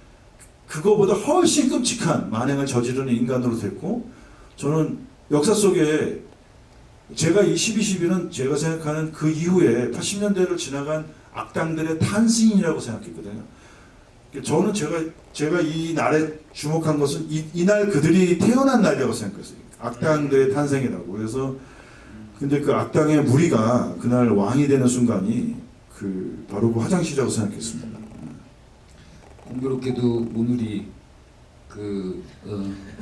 그거보다 훨씬 끔찍한 만행을 저지르는 인간으로 됐고 저는 역사 속에 제가 이 12.12는 제가 생각하는 그 이후에 80년대를 지나간 악당들의 탄생이라고 생각했거든요. 저는 제가 이 날에 주목한 것은 이날 그들이 태어난 날이라고 생각했어요. 악당들의 탄생이라고. 그래서 근데 그 악당의 무리가 그날 왕이 되는 순간이 바로 그 화장실이라고 생각했습니다. 공교롭게도 오늘이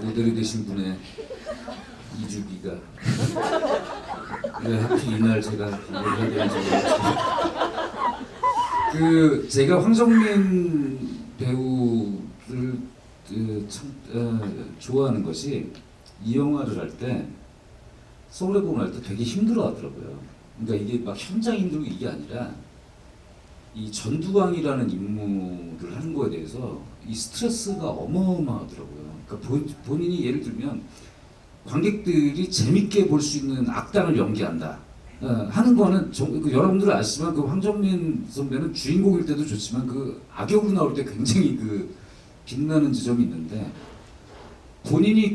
모델이 되신 분의 2주기가 왜 하필 이날 제가 이걸 해야 되는지 모르겠어요. 제가 황정민 배우를 참 좋아하는 것이 이 영화를 할 때 서울의 봄을 할 때 되게 힘들어 하더라고요. 그러니까 이게 막 현장 힘들고 이게 아니라 이 전두광이라는 인물을 하는 거에 대해서 이 스트레스가 어마어마하더라고요. 그러니까 본인이 예를 들면 관객들이 재밌게 볼 수 있는 악당을 연기한다 하는 거는 여러분들 아시지만 그 황정민 선배는 주인공일 때도 좋지만 그 악역으로 나올 때 굉장히 빛나는 지점이 있는데 본인이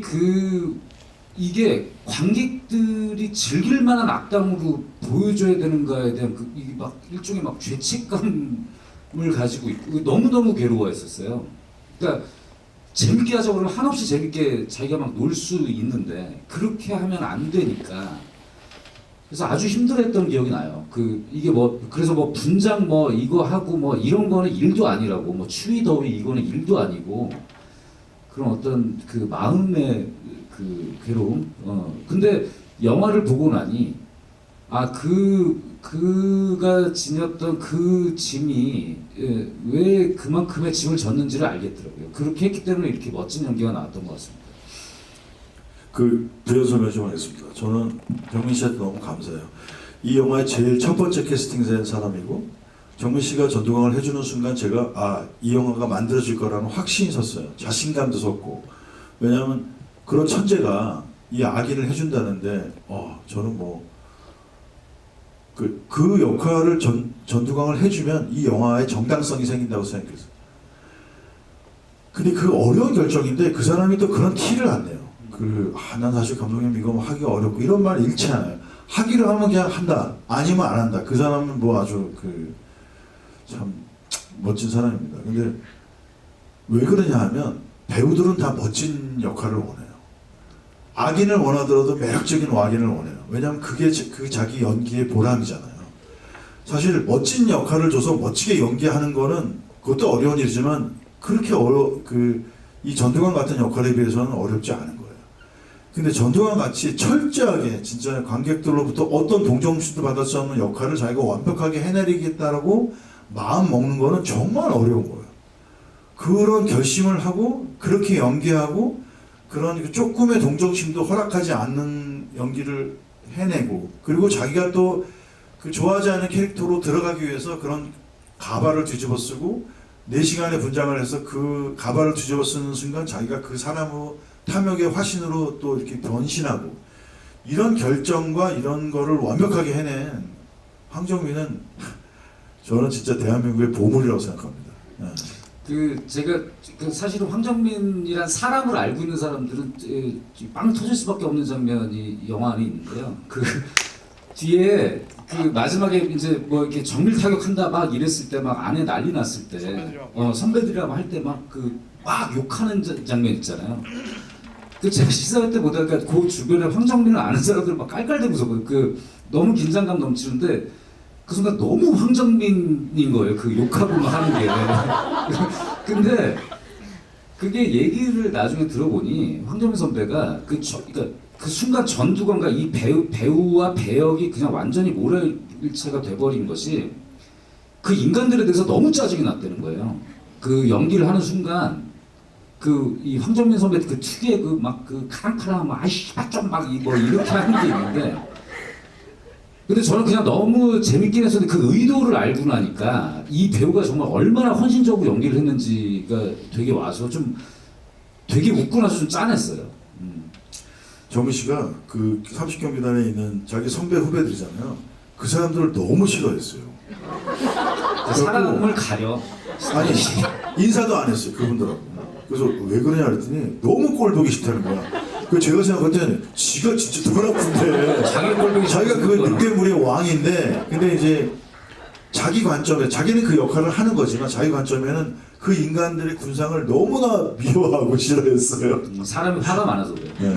이게 관객들이 즐길 만한 악당으로 보여줘야 되는가에 대한 이게 막 일종의 막 죄책감을 가지고 있고 너무너무 괴로워했었어요. 그러니까 재밌게 하자고 그러면 한없이 재밌게 자기가 막 놀 수 있는데 그렇게 하면 안 되니까 그래서 아주 힘들어했던 기억이 나요. 이게 그래서 분장 이거 하고 이런 거는 일도 아니라고 추위 더위 이거는 일도 아니고 그런 어떤 마음의 괴로움. 근데 영화를 보고 나니 그가 지녔던 그 짐이 왜 그만큼의 짐을 졌는지를 알겠더라고요. 그렇게 했기 때문에 이렇게 멋진 연기가 나왔던 것 같습니다. 부연 설명 좀 하겠습니다. 저는 정민 씨한테 너무 감사해요. 이 영화의 제일 첫 번째 캐스팅된 사람이고 정민 씨가 전두광을 해주는 순간 제가 이 영화가 만들어질 거라는 확신이 섰어요. 자신감도 섰고 왜냐하면 그런 천재가 이 악인을 해준다는데 저는 그 역할을 전두광을 해주면 이 영화의 정당성이 생긴다고 생각했어요. 근데 그 어려운 결정인데 그 사람이 또 그런 티를 안 내요. 난 사실 감독님 이거 하기가 어렵고 이런 말 잃지 않아요. 하기로 하면 그냥 한다. 아니면 안 한다. 그 사람은 아주 참 멋진 사람입니다. 근데 왜 그러냐 하면 배우들은 다 멋진 역할을 원해요. 악인을 원하더라도 매력적인 악인을 원해요. 왜냐하면 그게 자기 연기의 보람이잖아요. 사실 멋진 역할을 줘서 멋지게 연기하는 거는 그것도 어려운 일이지만 그렇게 이 전두광 같은 역할에 비해서는 어렵지 않은 거예요. 근데 전두광 같이 철저하게 진짜 관객들로부터 어떤 동정심도 받을 수 없는 역할을 자기가 완벽하게 해내리겠다라고 마음 먹는 거는 정말 어려운 거예요. 그런 결심을 하고 그렇게 연기하고 그런 조금의 동정심도 허락하지 않는 연기를 해내고 그리고 자기가 또 좋아하지 않은 캐릭터로 들어가기 위해서 그런 가발을 뒤집어 쓰고 4시간의 분장을 해서 그 가발을 뒤집어 쓰는 순간 자기가 그 사람의 탐욕의 화신으로 또 이렇게 변신하고 이런 결정과 이런 거를 완벽하게 해낸 황정민은 저는 진짜 대한민국의 보물이라고 생각합니다. 제가 사실은 황정민이란 사람을 알고 있는 사람들은 빵 터질 수밖에 없는 장면이 영화 안에 있는데요. 뒤에 마지막에 이제 이렇게 정밀 타격한다 막 이랬을 때 막 안에 난리 났을 때 선배들이랑 할 때 막 욕하는 장면 있잖아요. 그 제가 시사회 때 보다가 그 주변에 황정민을 아는 사람들 막 깔깔대면서 그 너무 긴장감 넘치는데 그 순간 너무 황정민인 거예요. 그 욕하고 막 하는 게. 근데 그게 얘기를 나중에 들어보니 황정민 선배가 그러니까 그 순간 전두광과 이 배우와 배역이 그냥 완전히 모래일체가 돼버린 것이 그 인간들에 대해서 너무 짜증이 났다는 거예요. 그 연기를 하는 순간 그 이 황정민 선배 그 특유의 그 막 그 카랑카랑 막 아이씨 좀막 뭐 이렇게 하는 게 있는데 근데 저는 그냥 너무 재밌긴 했었는데 그 의도를 알고 나니까 이 배우가 정말 얼마나 헌신적으로 연기를 했는지가 되게 와서 좀 되게 웃고 나서 좀 짠했어요. 정민 씨가 그 30경비단에 있는 자기 선배 후배들이잖아요. 그 사람들을 너무 싫어했어요. 사람을 가려. 아니 인사도 안 했어요 그분들하고. 그래서 왜 그러냐 그랬더니 너무 꼴 보기 싫다는 거야. 그 제가 생각할 때는 지가 진짜 더 나쁜데 자기 꼴보기 자기가 그 늑대물의 왕인데 근데 이제 자기 관점에 자기는 그 역할을 하는 거지만 자기 관점에는 그 인간들의 군상을 너무나 미워하고 싫어했어요. 사람이 화가 많아서 그래요. 네.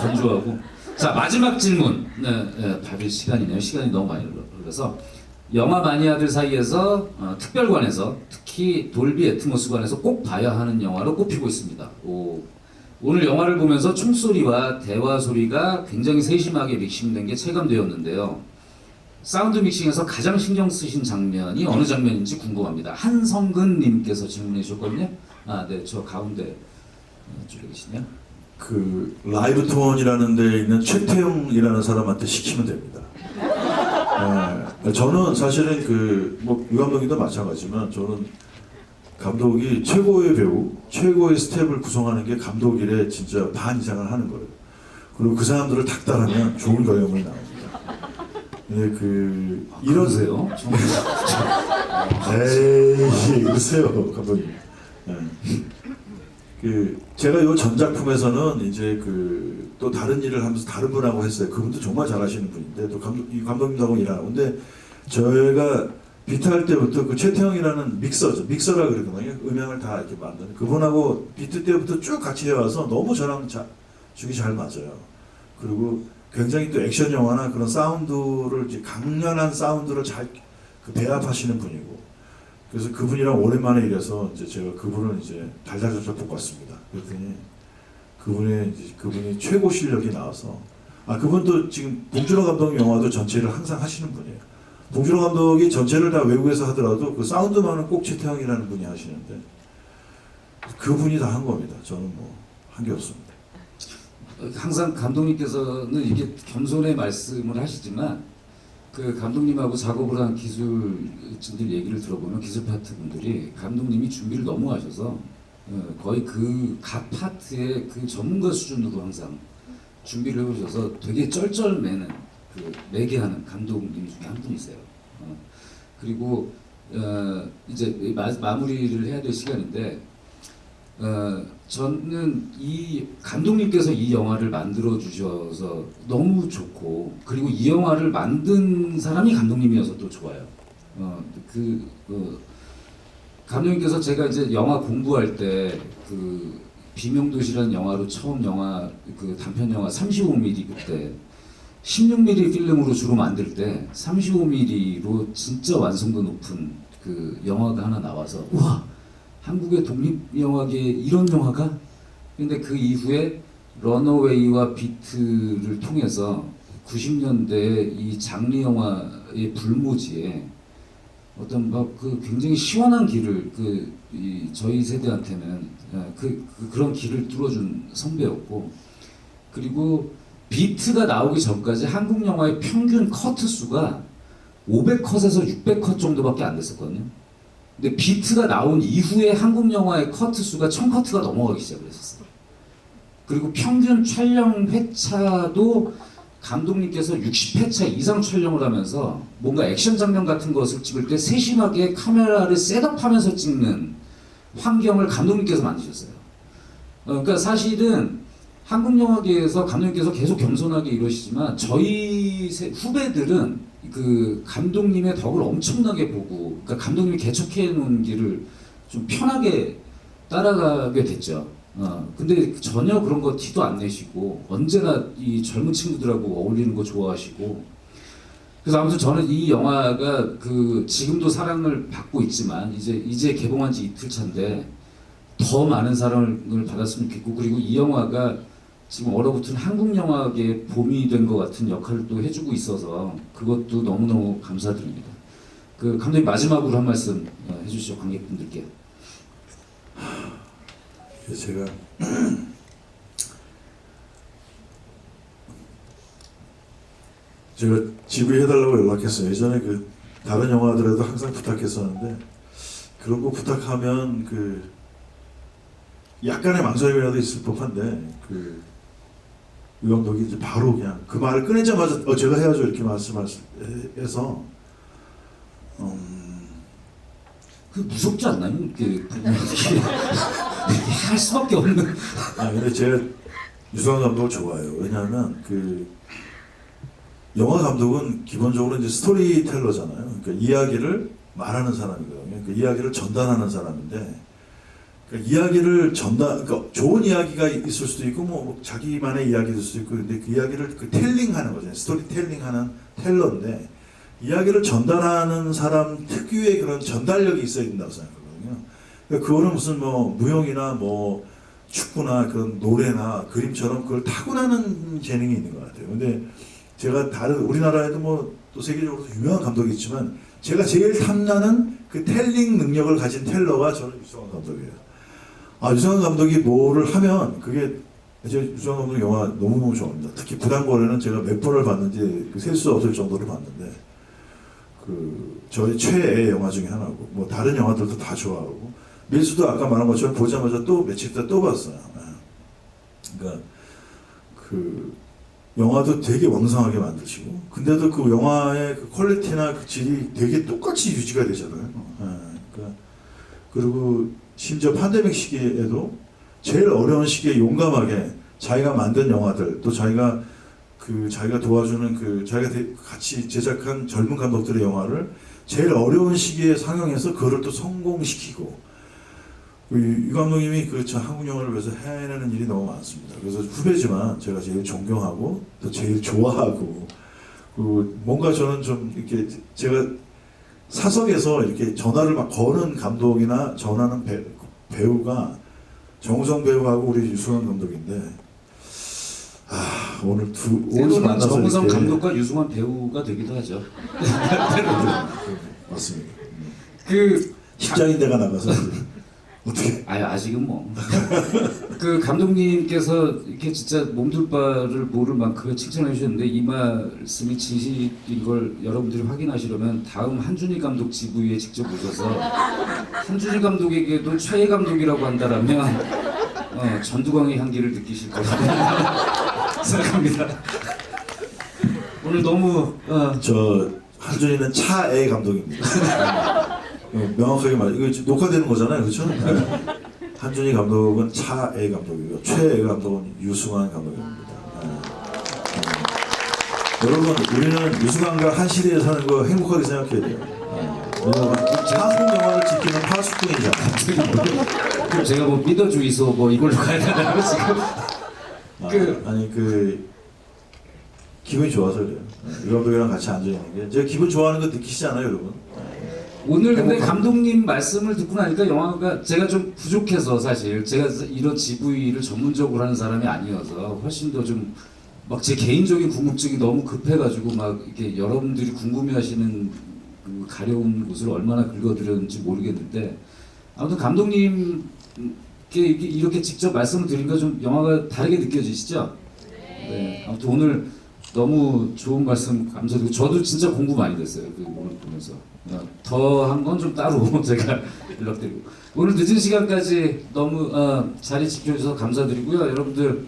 건조하고. 자 마지막 질문. 네, 받을 시간이네요. 시간이 너무 많이 흘러서 영화 마니아들 사이에서 특별관에서 특히 돌비 애트모스관에서 꼭 봐야 하는 영화로 꼽히고 있습니다. 오늘 영화를 보면서 총소리와 대화 소리가 굉장히 세심하게 믹싱된 게 체감되었는데요. 사운드 믹싱에서 가장 신경 쓰신 장면이 어느 장면인지 궁금합니다. 한성근님께서 질문해 주셨거든요. 네, 저 가운데 쪽에 계시네요. 그 라이브 톤이라는 데 있는 최태용이라는 사람한테 시키면 됩니다. 네, 저는 사실은 뭐 유 감독님도 마찬가지지만 저는 감독이 최고의 배우, 최고의 스텝을 구성하는 게 감독 일에 진짜 반 이상을 하는 거예요. 그리고 그 사람들을 닥달하면 좋은 결과물이 나옵니다. 네, 이러세요? 에이, 그러세요, 감독님. 네. 제가 이 전작품에서는 이제 또 다른 일을 하면서 다른 분하고 했어요. 그분도 정말 잘하시는 분인데 또 이 감독님하고 일하고. 근데 저희가 비트 할 때부터 그 최태형이라는 믹서라 그러거든요. 음향을 다 이렇게 만드는 그분하고 비트 때부터 쭉 같이 해와서 너무 저랑 죽이 잘 맞아요. 그리고 굉장히 또 액션 영화나 그런 사운드를 이제 강렬한 사운드를 잘 배합하시는 분이고. 그래서 그분이랑 오랜만에 일해서 이제 제가 그분을 이제 달달달달 볶았습니다. 그랬더니 그분이 최고 실력이 나와서 그분도 지금 봉준호 감독 영화도 전체를 항상 하시는 분이에요. 봉준호 감독이 전체를 다 외국에서 하더라도 그 사운드만은 꼭 최태형이라는 분이 하시는데 그분이 다 한 겁니다. 저는 뭐 한 게 없습니다. 항상 감독님께서는 이게 겸손의 말씀을 하시지만 그 감독님하고 작업을 한 기술진들 얘기를 들어보면 기술 파트 분들이 감독님이 준비를 너무 하셔서 거의 각 파트의 그 전문가 수준으로 항상 준비를 해오셔서 되게 쩔쩔매는 매게 하는 감독님 중에 한 분이세요. 그리고 이제 마무리를 해야 될 시간인데 저는 이 감독님께서 이 영화를 만들어 주셔서 너무 좋고 그리고 이 영화를 만든 사람이 감독님이어서 또 좋아요. 감독님께서 제가 이제 영화 공부할 때 비명도시라는 영화로 처음 단편 영화 35mm 그때 16mm 필름으로 주로 만들 때 35mm로 진짜 완성도 높은 영화가 하나 나와서 우와 한국의 독립영화계에 이런 영화가? 근데 그 이후에 런어웨이와 비트를 통해서 90년대 이 장르 영화의 불모지에 어떤 굉장히 시원한 길을 저희 세대한테는 그런 길을 뚫어준 선배였고 그리고 비트가 나오기 전까지 한국 영화의 평균 커트 수가 500컷에서 600컷 정도밖에 안 됐었거든요. 근데 비트가 나온 이후에 한국 영화의 커트 수가 1000커트가 넘어가기 시작을 했었어요. 그리고 평균 촬영 회차도 감독님께서 60회차 이상 촬영을 하면서 뭔가 액션 장면 같은 것을 찍을 때 세심하게 카메라를 셋업하면서 찍는 환경을 감독님께서 만드셨어요. 그러니까 사실은 한국 영화계에서 감독님께서 계속 겸손하게 이러시지만 저희 후배들은 감독님의 덕을 엄청나게 보고, 그러니까 감독님이 개척해 놓은 길을 좀 편하게 따라가게 됐죠. 근데 전혀 그런 거 티도 안 내시고 언제나 이 젊은 친구들하고 어울리는 거 좋아하시고 그래서 아무튼 저는 이 영화가 그 지금도 사랑을 받고 있지만 이제 개봉한 지 이틀 차인데 더 많은 사랑을 받았으면 좋겠고 그리고 이 영화가 지금 얼어붙은 한국 영화계의 봄이 된 것 같은 역할을 또 해주고 있어서 그것도 너무너무 감사드립니다. 그 감독님 마지막으로 한 말씀 해주시죠 관객분들께. 제가 지부해 달라고 연락했어요. 예전에 그 다른 영화들에도 항상 부탁했었는데 그런 거 부탁하면 그 약간의 망설임이라도 있을 법한데 이 감독이 이제 바로 그냥 그 말을 꺼내자마자 제가 해야죠 이렇게 말씀해서 그 무섭지 않나요? 이렇게 할 수밖에 없는. 근데 제가 유승환 감독을 좋아해요. 왜냐하면 영화 감독은 기본적으로 이제 스토리텔러잖아요. 그러니까 이야기를 말하는 사람이거든요. 그러니까 이야기를 전달하는 사람인데, 그러니까 이야기를 그러니까 좋은 이야기가 있을 수도 있고, 뭐 자기만의 이야기일 수도 있고, 근데 그 이야기를 텔링하는 거잖아요. 스토리텔링하는 텔러인데, 이야기를 전달하는 사람 특유의 그런 전달력이 있어야 된다고 생각하거든요. 그러니까 그거는 무슨 뭐 무용이나 뭐 축구나 그런 노래나 그림처럼 그걸 타고나는 재능이 있는 것 같아요. 근데 제가 우리나라에도 뭐 또 세계적으로 유명한 감독이 있지만 제가 제일 탐나는 그 텔링 능력을 가진 텔러가 저는 유승환 감독이에요. 유승환 감독이 뭐를 하면 그게 제가 유승환 감독 영화 너무너무 좋아합니다. 특히 부당거래는 제가 몇 번을 봤는지 셀 수 없을 정도로 봤는데 저의 최애 영화 중에 하나고 뭐 다른 영화들도 다 좋아하고 밀수도 아까 말한 것처럼 보자마자 또 며칠 있다 또 봤어요. 그러니까 영화도 되게 왕성하게 만드시고 근데도 그 영화의 그 퀄리티나 그 질이 되게 똑같이 유지가 되잖아요. 그러니까 그리고 심지어 팬데믹 시기에도 제일 어려운 시기에 용감하게 자기가 만든 영화들 또 자기가 도와주는 자기가 같이 제작한 젊은 감독들의 영화를 제일 어려운 시기에 상영해서 그걸 또 성공시키고 이 감독님이 한국 영화를 위해서 해내는 일이 너무 많습니다. 그래서 후배지만 제가 제일 존경하고 또 제일 좋아하고 뭔가 저는 좀 이렇게 제가 사석에서 이렇게 전화를 막 거는 감독이나 전화는 배우가 정우성 배우하고 우리 유승환 감독인데 오늘 때로는 만나서 정우성 이렇게 감독과 유승환 배우가 되기도 하죠. 맞습니다. 직장인대가 나가서 어떻게? 아직은 뭐. 감독님께서 이렇게 진짜 몸둘 바를 모를 만큼 칭찬해 주셨는데 이 말씀이 진실인 걸 여러분들이 확인하시려면 다음 한준희 감독 지부에 직접 오셔서 한준희 감독에게도 최애 감독이라고 한다라면 전두광의 향기를 느끼실 거라고 생각합니다. 오늘 너무 한준이는 차애 감독입니다. 명확하게 이거 지금 녹화되는 거잖아요, 그렇죠? 한준희 감독은 차애 감독이고 최애 감독은 유승환 감독입니다. 여러분, 우리는 유승환과 한 시대에 사는 거 행복하게 생각해야 돼요. 한국 영화를 지키는 파수꾼이잖아요. 그럼 제가 뭐 믿어주이소 뭐 이걸로 가야 되나요 지금? 기분이 좋아서 그래요. 이 감독이랑 같이 앉아 있는 게 제가 기분 좋아하는 거 느끼시잖아요, 여러분. 오늘 근데 감독님 말씀을 듣고 나니까 영화가 제가 좀 부족해서 사실 제가 이런 GV를 전문적으로 하는 사람이 아니어서 훨씬 더 좀 막 제 개인적인 궁금증이 너무 급해가지고 막 이렇게 여러분들이 궁금해하시는 그 가려운 곳을 얼마나 긁어드렸는지 모르겠는데 아무튼 감독님께 이렇게 직접 말씀을 드리니까 좀 영화가 다르게 느껴지시죠? 네. 아무튼 오늘 너무 좋은 말씀 감사드리고 저도 진짜 공부 많이 됐어요. 오늘 보면서 더 한 건 좀 따로 제가 연락드리고 오늘 늦은 시간까지 너무 자리 지켜주셔서 감사드리고요. 여러분들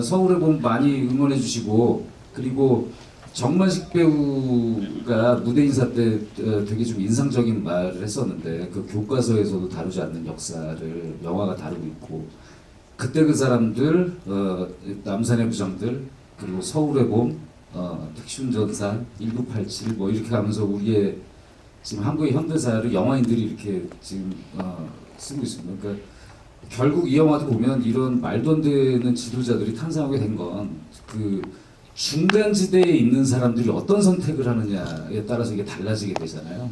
서울의 봄 많이 응원해 주시고 그리고 정만식 배우가 무대 인사 때 되게 좀 인상적인 말을 했었는데 그 교과서에서도 다루지 않는 역사를 영화가 다루고 있고 그때 그 사람들 남산의 부장들 그리고 서울의 봄, 특심전사, 1987 뭐 이렇게 하면서 우리의 지금 한국의 현대사를 영화인들이 이렇게 지금 쓰고 있습니다. 그러니까 결국 이 영화도 보면 이런 말도 안 되는 지도자들이 탄생하게 된 건 그 중간 지대에 있는 사람들이 어떤 선택을 하느냐에 따라서 이게 달라지게 되잖아요.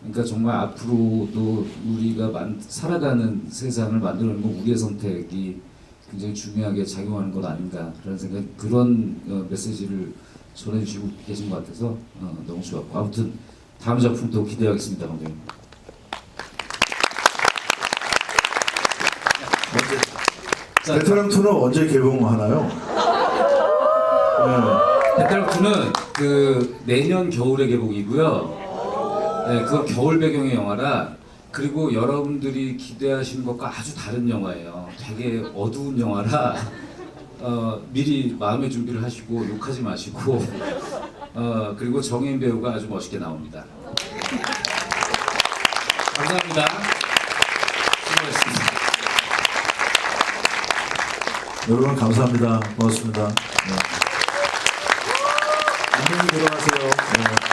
그러니까 정말 앞으로도 우리가 살아가는 세상을 만들어내는 건 우리의 선택이 굉장히 중요하게 작용하는 것 아닌가라는 생각, 그런 메시지를 전해주시고 계신 것 같아서 너무 좋았고, 아무튼 다음 작품도 기대하겠습니다, 감독님. 자, 베테랑 2는 언제 개봉하나요? 베테랑 2는 그 내년 겨울에 개봉이고요. 네, 그거 겨울 배경의 영화라, 그리고 여러분들이 기대하시는 것과 아주 다른 영화예요. 되게 어두운 영화라 미리 마음의 준비를 하시고 욕하지 마시고 그리고 정혜인 배우가 아주 멋있게 나옵니다. 감사합니다. 수고하셨습니다. 여러분 감사합니다. 고맙습니다. 안녕히 들어가세요.